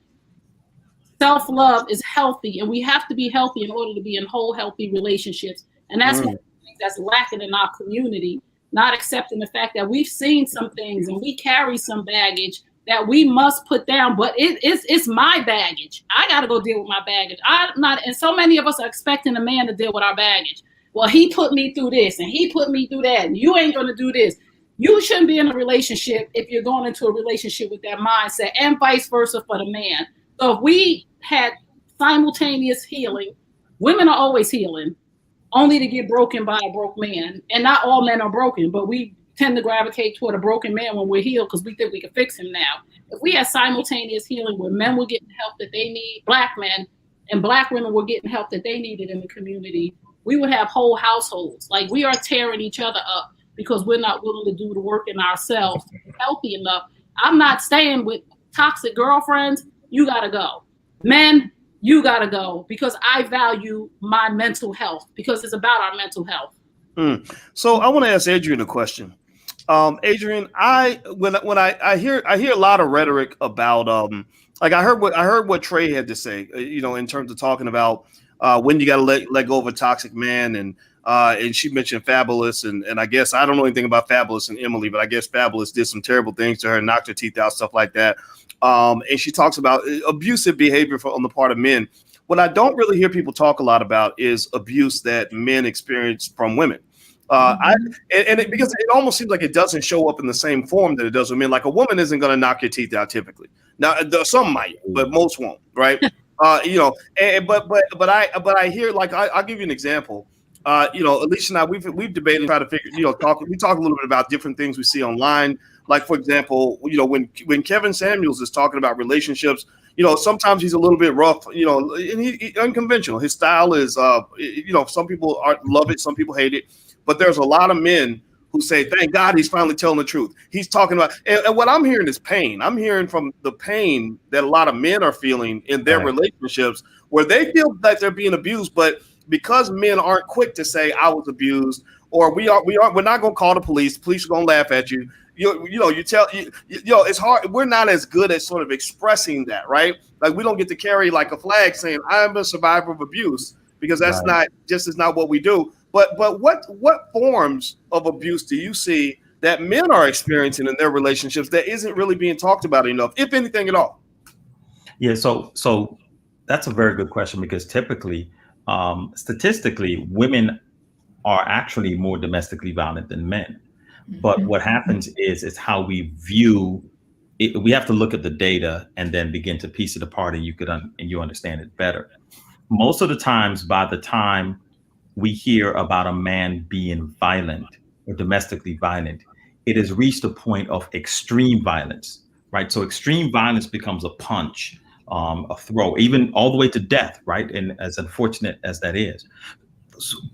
self-love is healthy. And we have to be healthy in order to be in whole, healthy relationships. And that's one of the things that's lacking in our community. Not accepting the fact that we've seen some things and we carry some baggage that we must put down, but it's my baggage. I got to go deal with my baggage. I'm not, and so many of us are expecting a man to deal with our baggage. Well, he put me through this and he put me through that, and you ain't going to do this. You shouldn't be in a relationship if you're going into a relationship with that mindset, and vice versa for the man. So if we had simultaneous healing, women are always healing, only to get broken by a broke man. And not all men are broken, but we tend to gravitate toward a broken man when we're healed because we think we can fix him now. If we had simultaneous healing where men were getting help that they need, black men, and black women were getting help that they needed in the community, we would have whole households. Like, we are tearing each other up because we're not willing to do the work in ourselves to be healthy enough. I'm not staying with toxic girlfriends. You got to go. Men, you got to go, because I value my mental health, because it's about our mental health. So I want to ask Adrian a question. Adrian, when I hear a lot of rhetoric about like I heard what Trey had to say, in terms of talking about when you got to let go of a toxic man, and she mentioned Fabulous, and I guess I don't know anything about Fabulous and Emily, but I guess Fabulous did some terrible things to her, knocked her teeth out, stuff like that. And she talks about abusive behavior on the part of men. What I don't really hear people talk a lot about is abuse that men experience from women. Because it almost seems like it doesn't show up in the same form that it does with men. Like, a woman isn't going to knock your teeth out typically. Now, some might, but most won't, right? But I hear, like, I'll give you an example. Alicia and I, we've debated, try to figure, we talk a little bit about different things we see online. Like, for example, when Kevin Samuels is talking about relationships, sometimes he's a little bit rough, and he unconventional. His style is, some people love it, some people hate it. But there's a lot of men who say, thank God he's finally telling the truth. He's talking about, and what I'm hearing is pain. I'm hearing from the pain that a lot of men are feeling in their relationships, where they feel that they're being abused, but because men aren't quick to say I was abused, or we're not going to call the police. The police are going to laugh at you. It's hard. We're not as good at sort of expressing that, right? Like, we don't get to carry like a flag saying I'm a survivor of abuse, because that's not what we do. But what forms of abuse do you see that men are experiencing in their relationships that isn't really being talked about enough, if anything at all? Yeah, so that's a very good question, because typically, statistically, women are actually more domestically violent than men. But what happens is how we view it. We have to look at the data and then begin to piece it apart, and you understand it better. Most of the times, by the time we hear about a man being violent or domestically violent, it has reached a point of extreme violence, right? So extreme violence becomes a punch, a throw, even all the way to death, right? And as unfortunate as that is.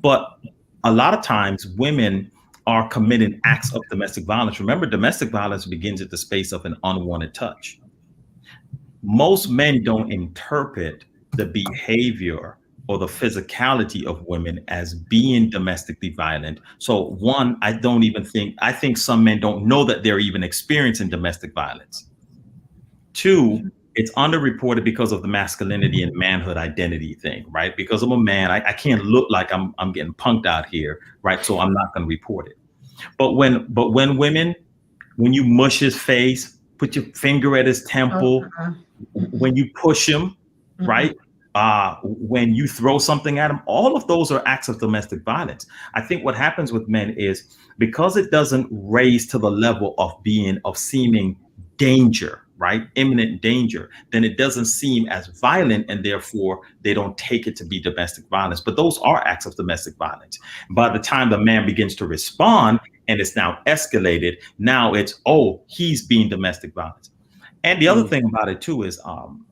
But a lot of times women are committing acts of domestic violence. Remember, domestic violence begins at the space of an unwanted touch. Most men don't interpret the behavior or the physicality of women as being domestically violent. So one, I think some men don't know that they're even experiencing domestic violence. Two, it's underreported because of the masculinity and manhood identity thing, right? Because I'm a man, I can't look like I'm getting punked out here, right? So I'm not going to report it. But when you mush his face, put your finger at his temple, when you push him, right? When you throw something at him, all of those are acts of domestic violence. I think what happens with men is, because it doesn't raise to the level of seeming danger, right? Imminent danger, then it doesn't seem as violent, and therefore they don't take it to be domestic violence. But those are acts of domestic violence. By the time the man begins to respond and it's now escalated, now it's, oh, he's being domestic violence. And the other thing about it too is,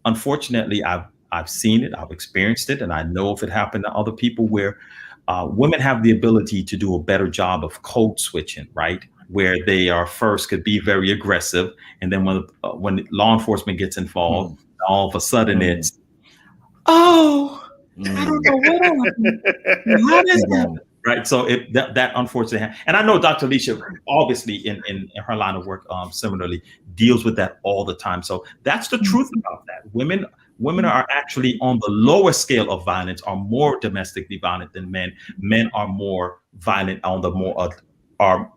unfortunately, I've seen it, I've experienced it, and I know if it happened to other people, where women have the ability to do a better job of code switching, right? Where they could be very aggressive, and then when law enforcement gets involved, all of a sudden it's, I don't know what happened. How is that? Right. So that unfortunately, and I know Dr. Alicia, obviously in her line of work, similarly deals with that all the time. So that's the truth about that. Women are actually on the lower scale of violence, are more domestically violent than men. Men are more violent on the more are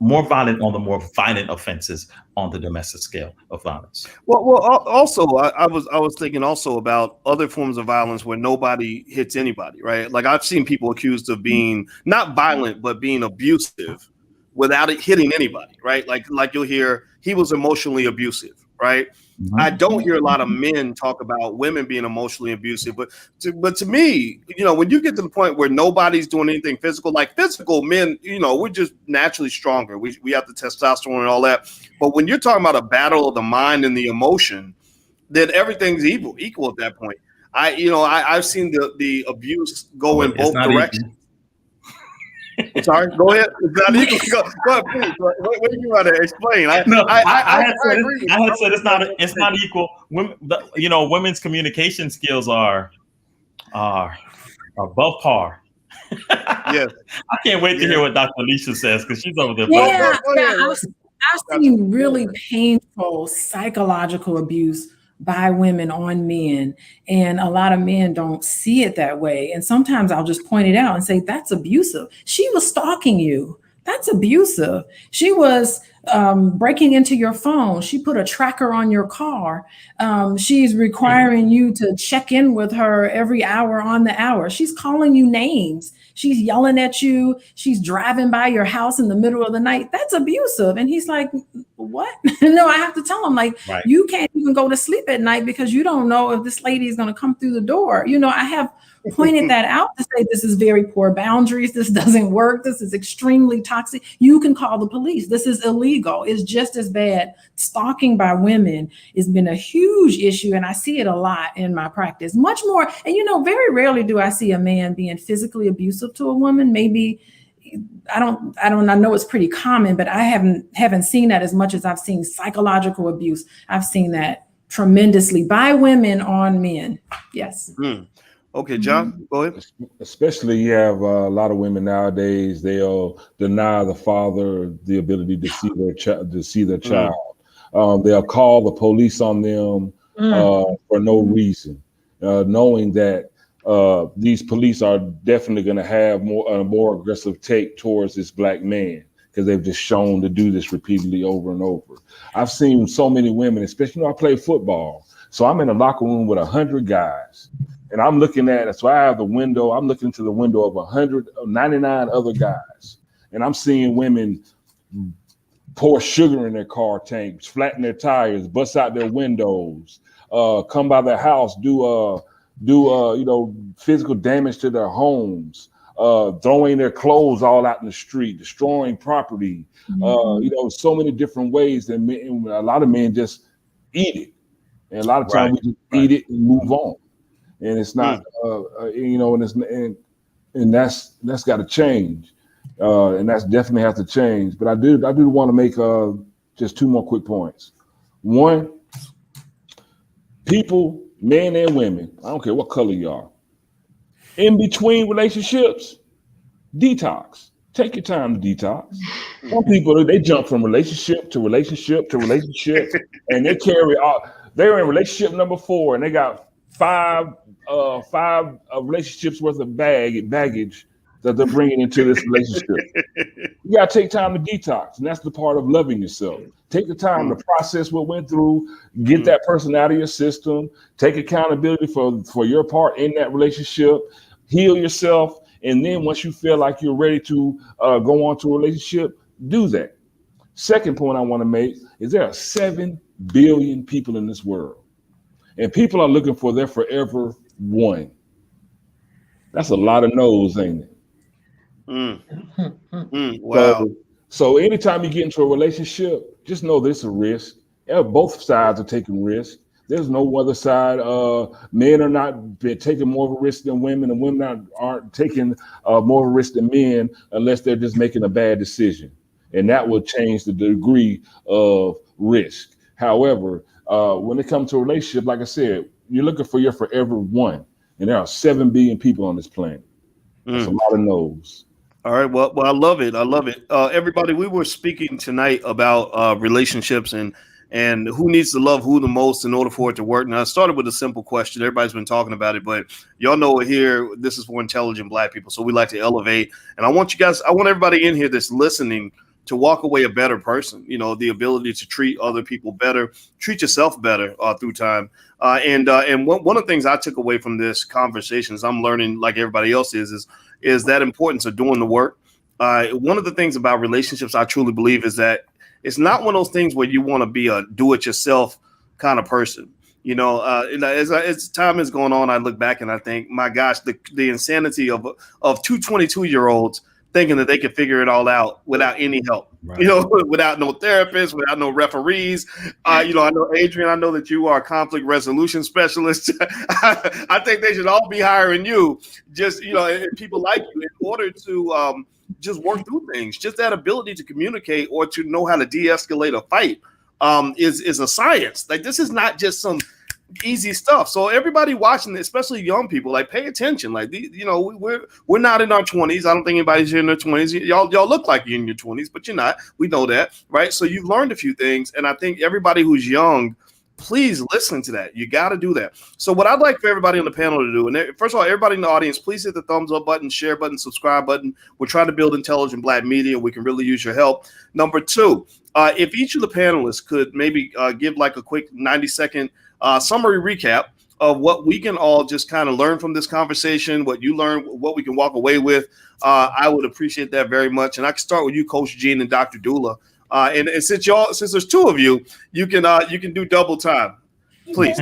more violent on the more violent offenses on the domestic scale of violence. Well, also, I was thinking also about other forms of violence where nobody hits anybody, right? Like I've seen people accused of being not violent, but being abusive without it hitting anybody, right? Like you'll hear he was emotionally abusive, right? Mm-hmm. I don't hear a lot of men talk about women being emotionally abusive, but to me, when you get to the point where nobody's doing anything physical, like physical men, we're just naturally stronger. We have the testosterone and all that. But when you're talking about a battle of the mind and the emotion, then everything's equal at that point. I've seen the abuse go in both directions. Sorry, go ahead. Go ahead, please. What do you want to explain? I had said it's not equal. Women, women's communication skills are above par. Yes. I can't wait to hear what Dr. Alicia says because she's over there. Yeah, I've seen really painful psychological abuse by women on men, and a lot of men don't see it that way. And sometimes I'll just point it out and say, that's abusive. She was stalking you. That's abusive. She was breaking into your phone. She put a tracker on your car. She's requiring you to check in with her every hour on the hour. She's calling you names. She's yelling at you. She's driving by your house in the middle of the night. That's abusive. And he's like, what? No, I have to tell him, like, right. You can't even go to sleep at night because you don't know if this lady is going to come through the door. I have pointed that out to say this is very poor boundaries. This doesn't work. This is extremely toxic. You can call the police. This is illegal. It's just as bad. Stalking by women has been a huge issue, and I see it a lot in my practice. Much more, and very rarely do I see a man being physically abusive to a woman. Maybe I know it's pretty common, but I haven't seen that as much as I've seen psychological abuse. I've seen that tremendously by women on men. Yes. Okay, John, go ahead. Especially you have a lot of women nowadays, they'll deny the father the ability to see their child. They'll call the police on them for no reason, knowing that these police are definitely going to have a more aggressive take towards this black man because they've just shown to do this repeatedly over and over. I've seen so many women, especially I play football. So I'm in a locker room with 100 guys. And I'm looking at it. So I have the window. I'm looking to the window of 199 other guys. And I'm seeing women pour sugar in their car tanks, flatten their tires, bust out their windows, come by their house, do physical damage to their homes, throwing their clothes all out in the street, destroying property, so many different ways that a lot of men just eat it. And a lot of times we just eat it and move on. And it's not, and that's got to change, and that's definitely has to change. But I do want to make just two more quick points. One, people, men and women, I don't care what color you are, in between relationships, detox. Take your time to detox. Some people, they jump from relationship to relationship to relationship, and they carry out. They're in relationship number 4, and they got five relationships worth of baggage that they're bringing into this relationship. You got to take time to detox, and that's the part of loving yourself. Take the time to process what went through, get that person out of your system, take accountability for your part in that relationship, heal yourself, and then once you feel like you're ready to go on to a relationship, do that. Second point I want to make is there are 7 billion people in this world. And people are looking for their forever one. That's a lot of no's, ain't it? Wow. So anytime you get into a relationship, just know there's a risk. Both sides are taking risks. There's no other side. Men are not taking more of a risk than women, and women aren't taking more of a risk than men unless they're just making a bad decision. And that will change the degree of risk. However, when it comes to a relationship, like I said, you're looking for your forever one. And there are 7 billion people on this planet. That's a lot of no's. All right. Well, I love it. Everybody, we were speaking tonight about relationships and and who needs to love who the most in order for it to work. Now, I started with a simple question. Everybody's been talking about it, but y'all know here, this is for intelligent Black people. So we like to elevate. And I want everybody in here that's listening to walk away a better person, the ability to treat other people better, treat yourself better through time. And one of the things I took away from this conversation is I'm learning, like everybody else is that importance of doing the work. One of the things about relationships I truly believe is that it's not one of those things where you want to be a do-it-yourself kind of person. As time is going on, I look back and I think, my gosh, the insanity of two 22-year-olds thinking that they can figure it all out without any help, Right. without no therapist, without no referees. I know, Adrian, I know that you are a conflict resolution specialist. I think they should all be hiring you, just, and people like you, in order to just work through things. Just that ability to communicate or to know how to de-escalate a fight is a science. Like, this is not just some easy stuff. So everybody watching, especially young people, like, pay attention. Like, we're not in our 20s. I don't think anybody's here in their 20s. Y'all look like you're in your 20s, but you're not. We know that, right? So you've learned a few things, and I think everybody who's young, please listen to that. You got to do that. So what I'd like for everybody on the panel to do, and first of all, everybody in the audience, please hit the thumbs up button, share button, subscribe button. We're trying to build intelligent Black media. We can really use your help. Number two, if each of the panelists could maybe give like a quick 90-second summary recap of what we can all just kind of learn from this conversation, what you learned, what we can walk away with, I would appreciate that very much. And I can start with you, Coach Gene and Dr. Dula. And since there's two of you, you can do double time, please.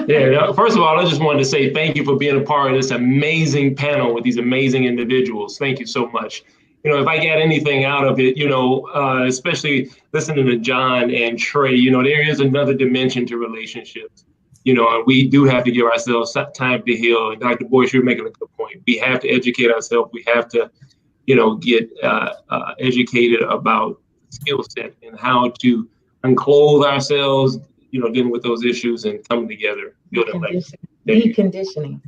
Yeah. First of all, I just wanted to say thank you for being a part of this amazing panel with these amazing individuals. Thank you so much. If I get anything out of it, especially listening to John and Trey, there is another dimension to relationships. And we do have to give ourselves time to heal. And Dr. Boyce, you're making a good point. We have to educate ourselves. We have to, get educated about skill set and how to unclothe ourselves, dealing with those issues and coming together, building life. Deconditioning,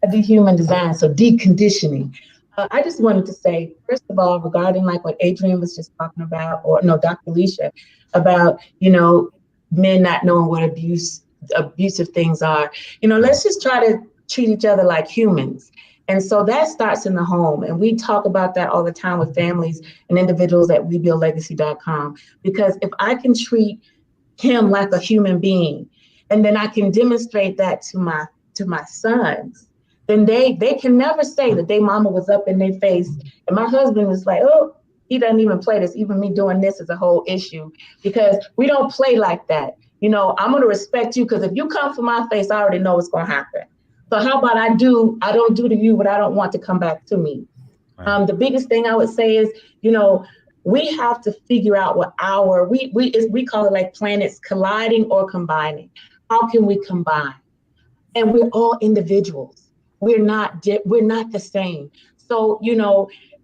dehuman design, so deconditioning. I just wanted to say, first of all, regarding like what Adrian was just talking about, or no, Dr. Alicia, about, men not knowing what abusive things are. Let's just try to treat each other like humans. And so that starts in the home. And we talk about that all the time with families and individuals at WeBuildLegacy.com, because if I can treat him like a human being, and then I can demonstrate that to my sons, then they can never say that their mama was up in their face. And my husband was like, oh, he doesn't even play this. Even me doing this is a whole issue, because we don't play like that. I'm going to respect you, because if you come for my face, I already know what's going to happen. So how about I don't do to you what I don't want to come back to me. Right. The biggest thing I would say is, we have to figure out what we call it like planets colliding or combining. How can we combine? And we're all individuals. We're not the same. So,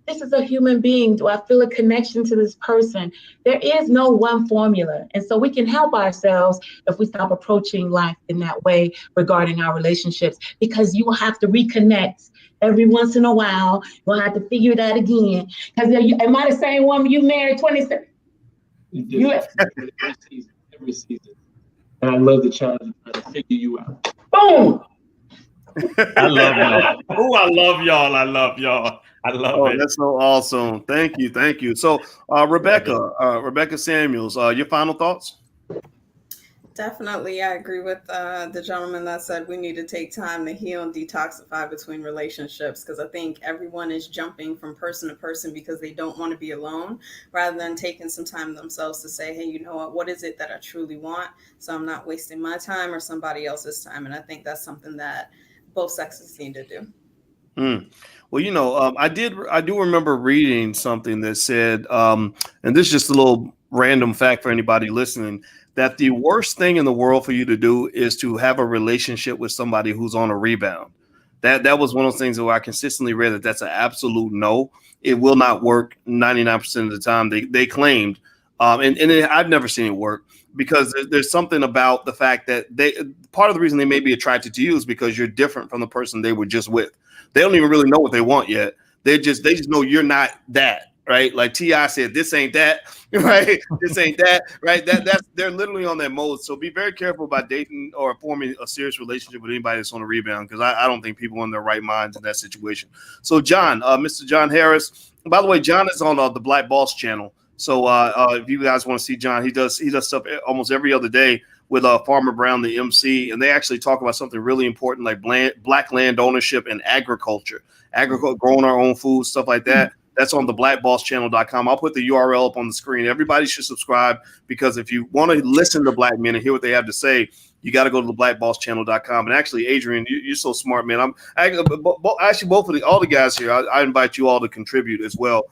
this is a human being. Do I feel a connection to this person? There is no one formula. And so we can help ourselves if we stop approaching life in that way regarding our relationships, because you will have to reconnect every once in a while. You'll have to figure that again. Because am I the same woman you married 27? Every season. And I love the challenge of trying to figure you out. Boom! I love y'all. Oh, I love y'all. I love y'all. I love it. That's so awesome. Thank you. So, Rebecca Samuels, your final thoughts? Definitely, I agree with the gentleman that said we need to take time to heal and detoxify between relationships, because I think everyone is jumping from person to person because they don't want to be alone, rather than taking some time themselves to say, hey, you know what is it that I truly want? So I'm not wasting my time or somebody else's time. And I think that's something that both sexes need to do. Well, I do remember reading something that said, and this is just a little random fact for anybody listening, that the worst thing in the world for you to do is to have a relationship with somebody who's on a rebound. That was one of those things where I consistently read that's an absolute no. It will not work 99% of the time. They claimed, I've never seen it work, because there's something about the fact that part of the reason they may be attracted to you is because you're different from the person they were just with. They don't even really know what they want yet. They just know you're not that. right? Like T.I. said, this ain't that, right? This ain't that, right? That's they're literally on that mode. So be very careful about dating or forming a serious relationship with anybody that's on a rebound, because I don't think people are in their right minds in that situation. So John, Mr. John Harris, by the way, John is on the Black Boss channel. So if you guys want to see John, he does stuff almost every other day with Farmer Brown, the MC, and they actually talk about something really important like black land ownership and agriculture, growing our own food, stuff like that. That's on the blackbosschannel.com. I'll put the URL up on the screen. Everybody should subscribe, because if you want to listen to black men and hear what they have to say, you got to go to the blackbosschannel.com. And actually, Adrian, you're so smart, man. Actually both of all the guys here, I invite you all to contribute as well.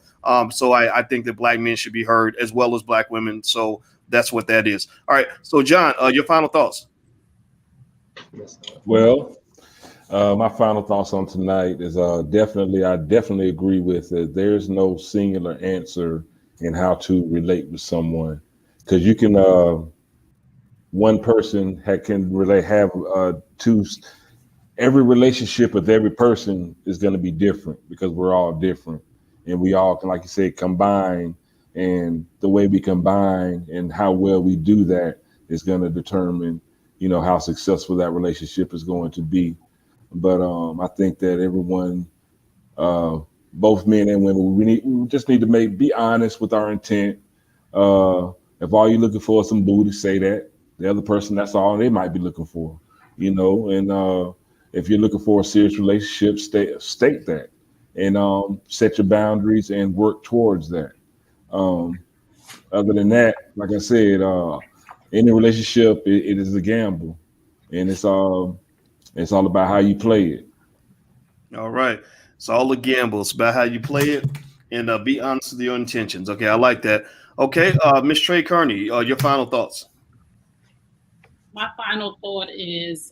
So I think that black men should be heard as well as black women. So that's what that is. All right. So John, your final thoughts. Well, my final thoughts on tonight is I definitely agree with it. There's no singular answer in how to relate with someone, because you can one person can really have two. Every relationship with every person is going to be different, because we're all different, and we all can, like you said, combine. And the way we combine and how well we do that is going to determine, how successful that relationship is going to be. But I think that everyone, both men and women, we just need to be honest with our intent. If all you're looking for is some booty, say that. The other person, that's all they might be looking for, And if you're looking for a serious relationship, state that, and set your boundaries and work towards that. Other than that, like I said, any relationship, it is a gamble, and it's all about how you play it. All right. It's all a gamble. It's about how you play it, and be honest with your intentions. Okay. I like that. Okay. Ms. Trey Kearney, your final thoughts. My final thought is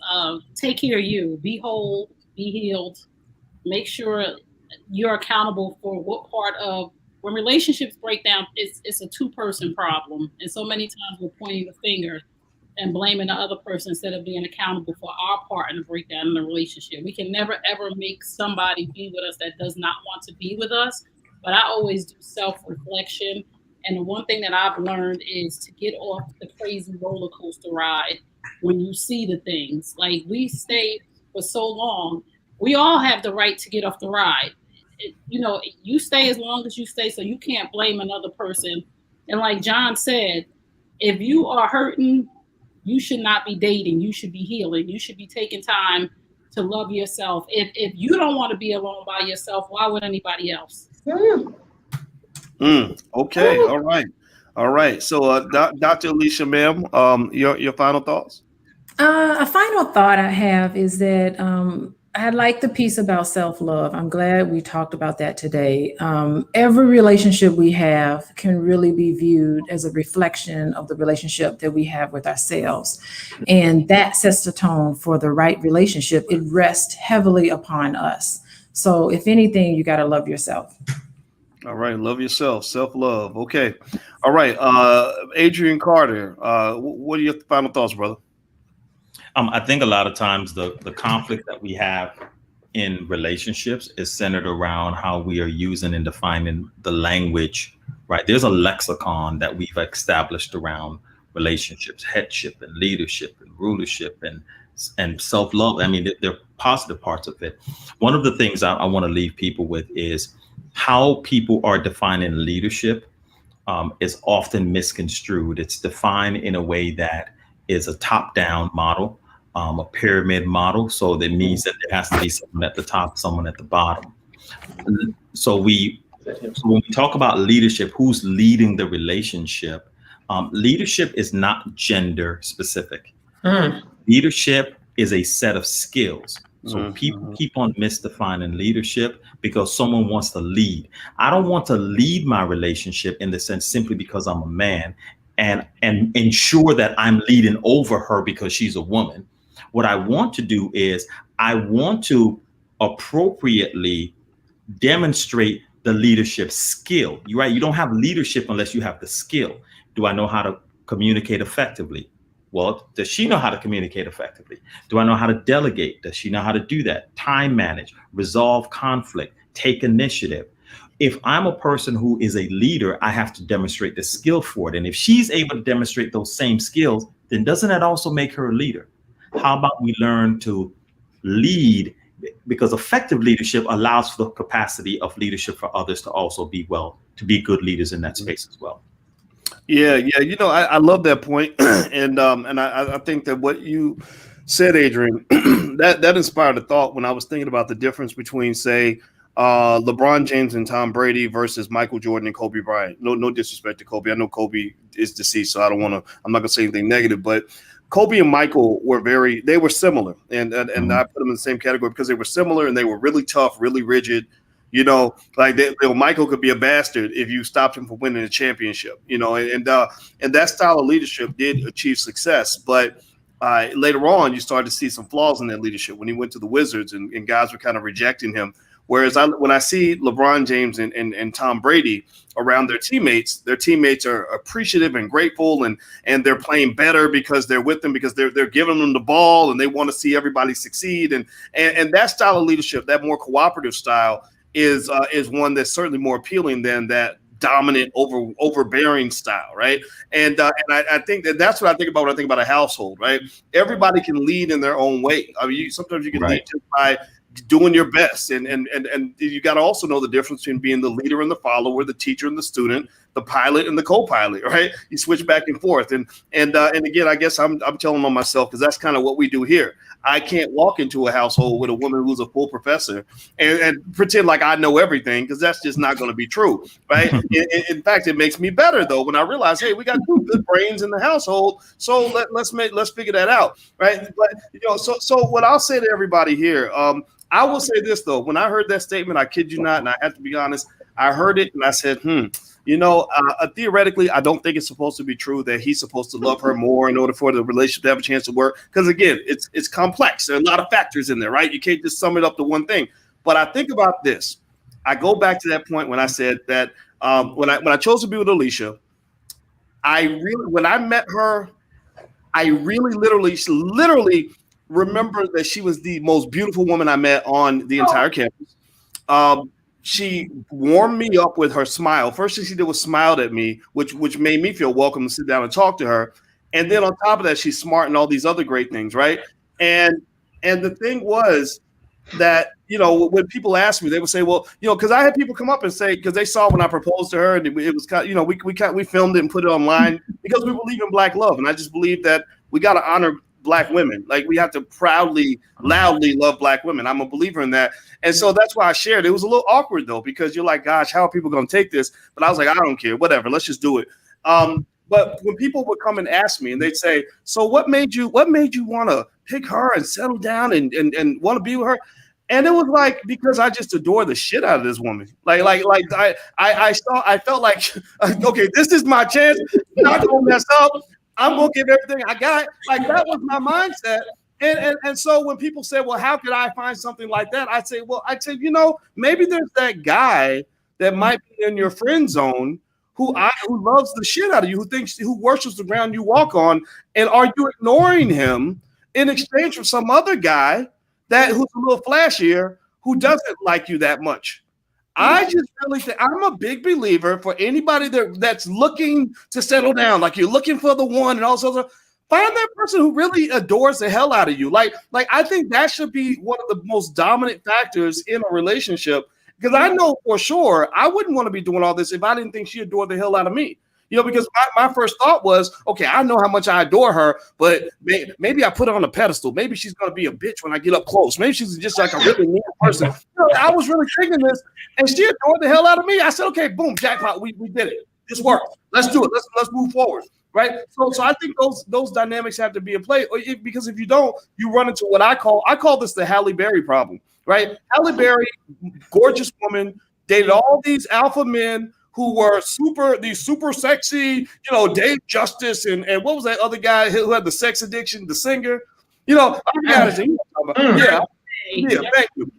take care of you. Be whole, be healed. Make sure you're accountable for what part of, when relationships break down, it's a two-person problem. And so many times we're pointing the finger and blaming the other person instead of being accountable for our part in the breakdown in the relationship. We can never, ever make somebody be with us that does not want to be with us. But I always do self-reflection. And the one thing that I've learned is to get off the crazy roller coaster ride when you see the things. Like, we stayed for so long. We all have the right to get off the ride. You stay as long as you stay, so you can't blame another person. And like John said, if you are hurting, you should not be dating. You should be healing. You should be taking time to love yourself. If you don't want to be alone by yourself, why would anybody else? Okay. All right. So Dr. Alicia, ma'am, your final thoughts? A final thought I have is that I like the piece about self-love. I'm glad we talked about that today. Every relationship we have can really be viewed as a reflection of the relationship that we have with ourselves. And that sets the tone for the right relationship. It rests heavily upon us. So if anything, you got to love yourself. All right. Love yourself. Self-love. Okay. All right. Adrian Carter, what are your final thoughts, brother? I think a lot of times the conflict that we have in relationships is centered around how we are using and defining the language, right? There's a lexicon that we've established around relationships, headship and leadership and rulership and self-love. I mean, they're positive parts of it. One of the things I want to leave people with is how people are defining leadership is often misconstrued. It's defined in a way that is a top-down model. A pyramid model. So that means that there has to be someone at the top, someone at the bottom. So when we talk about leadership, who's leading the relationship? Leadership is not gender specific. Leadership is a set of skills. So people keep on misdefining leadership because someone wants to lead. I don't want to lead my relationship in the sense simply because I'm a man and ensure that I'm leading over her because she's a woman. What I want to do is I want to appropriately demonstrate the leadership skill. You're right. You don't have leadership unless you have the skill. Do I know how to communicate effectively? Well, does she know how to communicate effectively? Do I know how to delegate? Does she know how to do that? Time manage, resolve conflict, take initiative. if I'm a person who is a leader, I have to demonstrate the skill for it. And if she's able to demonstrate those same skills, then doesn't that also make her a leader? How about we learn to lead? Because effective leadership allows for the capacity of leadership for others to also be good leaders in that space as well. Yeah. You know, I love that point. and I think that what you said, Adrian, that inspired a thought when I was thinking about the difference between, say, LeBron James and Tom Brady versus Michael Jordan and Kobe Bryant. No disrespect to Kobe. I know Kobe is deceased, so I'm not gonna say anything negative, but Kobe and Michael they were similar. And I put them in the same category because they were similar and they were really tough, really rigid. You know, like Michael could be a bastard if you stopped him from winning a championship, you know, and that style of leadership did achieve success. But later on, you started to see some flaws in that leadership when he went to the Wizards and guys were kind of rejecting him. Whereas when I see LeBron James and Tom Brady around their teammates are appreciative and grateful, and they're playing better because they're with them, because they're giving them the ball and they want to see everybody succeed. And that style of leadership, that more cooperative style, is one that's certainly more appealing than that dominant, overbearing style, right? And I think that's what I think about when I think about a household, right? Everybody can lead in their own way. I mean, sometimes you can lead just by doing your best, and you got to also know the difference between being the leader and the follower, the teacher and the student, the pilot and the co-pilot, right? You switch back and forth, and again, I guess I'm telling on myself because that's kind of what we do here. I can't walk into a household with a woman who's a full professor and pretend like I know everything, because that's just not going to be true, right? In fact, it makes me better though when I realize, hey, we got two good brains in the household, so let's figure that out, right? But you know, so what I'll say to everybody here, I will say this though, when I heard that statement, I kid you not, and I have to be honest, I heard it and I said, you know, theoretically, I don't think it's supposed to be true that he's supposed to love her more in order for the relationship to have a chance to work. Because again, it's complex. There are a lot of factors in there, right? You can't just sum it up to one thing. But I think about this. I go back to that point when I said that when I chose to be with Alicia, when I met her, I really literally remember that she was the most beautiful woman I met on the entire campus. She warmed me up with her smile. First thing she did was smiled at me, which made me feel welcome to sit down and talk to her. And then on top of that, she's smart and all these other great things, right? And the thing was that, you know, when people ask me, they would say, well, you know, because I had people come up and say, because they saw when I proposed to her, and it was kind of, you know, we filmed it and put it online because we believe in Black love, and I just believe that we got to honor Black women. Like, we have to proudly, loudly love Black women. I'm a believer in that. And so that's why I shared. It was a little awkward though, because you're like, gosh, how are people going to take this? But I was like, I don't care, whatever, let's just do it. But when people would come and ask me and they'd say, so what made you want to pick her and settle down and want to be with her? And it was like, because I just adore the shit out of this woman. Like I felt like, okay, this is my chance. Not gonna mess up. I'm gonna give everything I got. Like, that was my mindset. And so when people say, well, how could I find something like that? I'd say, you know, maybe there's that guy that might be in your friend zone who loves the shit out of you, who worships the ground you walk on. And are you ignoring him in exchange for some other guy who's a little flashier, who doesn't like you that much? I just really think, I'm a big believer for anybody that's looking to settle down, like you're looking for the one and all sorts of, find that person who really adores the hell out of you. Like I think that should be one of the most dominant factors in a relationship, because I know for sure I wouldn't want to be doing all this if I didn't think she adored the hell out of me. You know, because my first thought was, okay, I know how much I adore her, but maybe I put her on a pedestal. Maybe she's going to be a bitch when I get up close. Maybe she's just like a really mean person. You know, I was really thinking this, and she adored the hell out of me. I said, okay, boom, jackpot, we did it. This worked. Let's do it. Let's move forward. Right. So I think those dynamics have to be in play, because if you don't, you run into what I call this the Halle Berry problem. Right. Halle Berry, gorgeous woman, dated all these alpha men who were super sexy, you know, Dave Justice and what was that other guy who had the sex addiction, the singer? You know, yeah, thank you.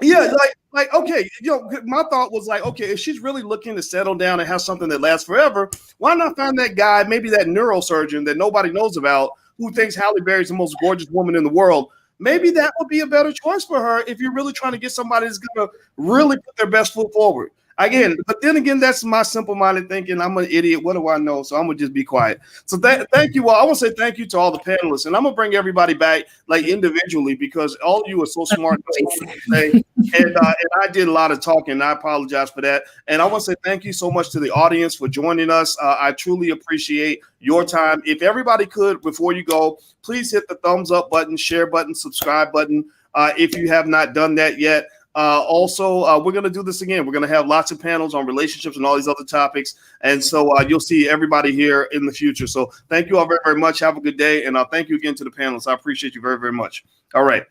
Yeah, like okay, you know, my thought was like, okay, if she's really looking to settle down and have something that lasts forever, why not find that guy, maybe that neurosurgeon that nobody knows about, who thinks Halle Berry's the most gorgeous woman in the world? Maybe that would be a better choice for her if you're really trying to get somebody that's going to really put their best foot forward. Again, but then again, that's my simple-minded thinking. I'm an idiot. What do I know? So I'm gonna just be quiet. So thank you all. I want to say thank you to all the panelists, and I'm gonna bring everybody back like individually because all of you are so smart today. And I did a lot of talking. And I apologize for that. And I want to say thank you so much to the audience for joining us. I truly appreciate your time. If everybody could, before you go, please hit the thumbs up button, share button, subscribe button if you have not done that yet. Also, we're going to do this again. We're going to have lots of panels on relationships and all these other topics. And so you'll see everybody here in the future. So thank you all very, very much. Have a good day. And thank you again to the panelists. I appreciate you very, very much. All right.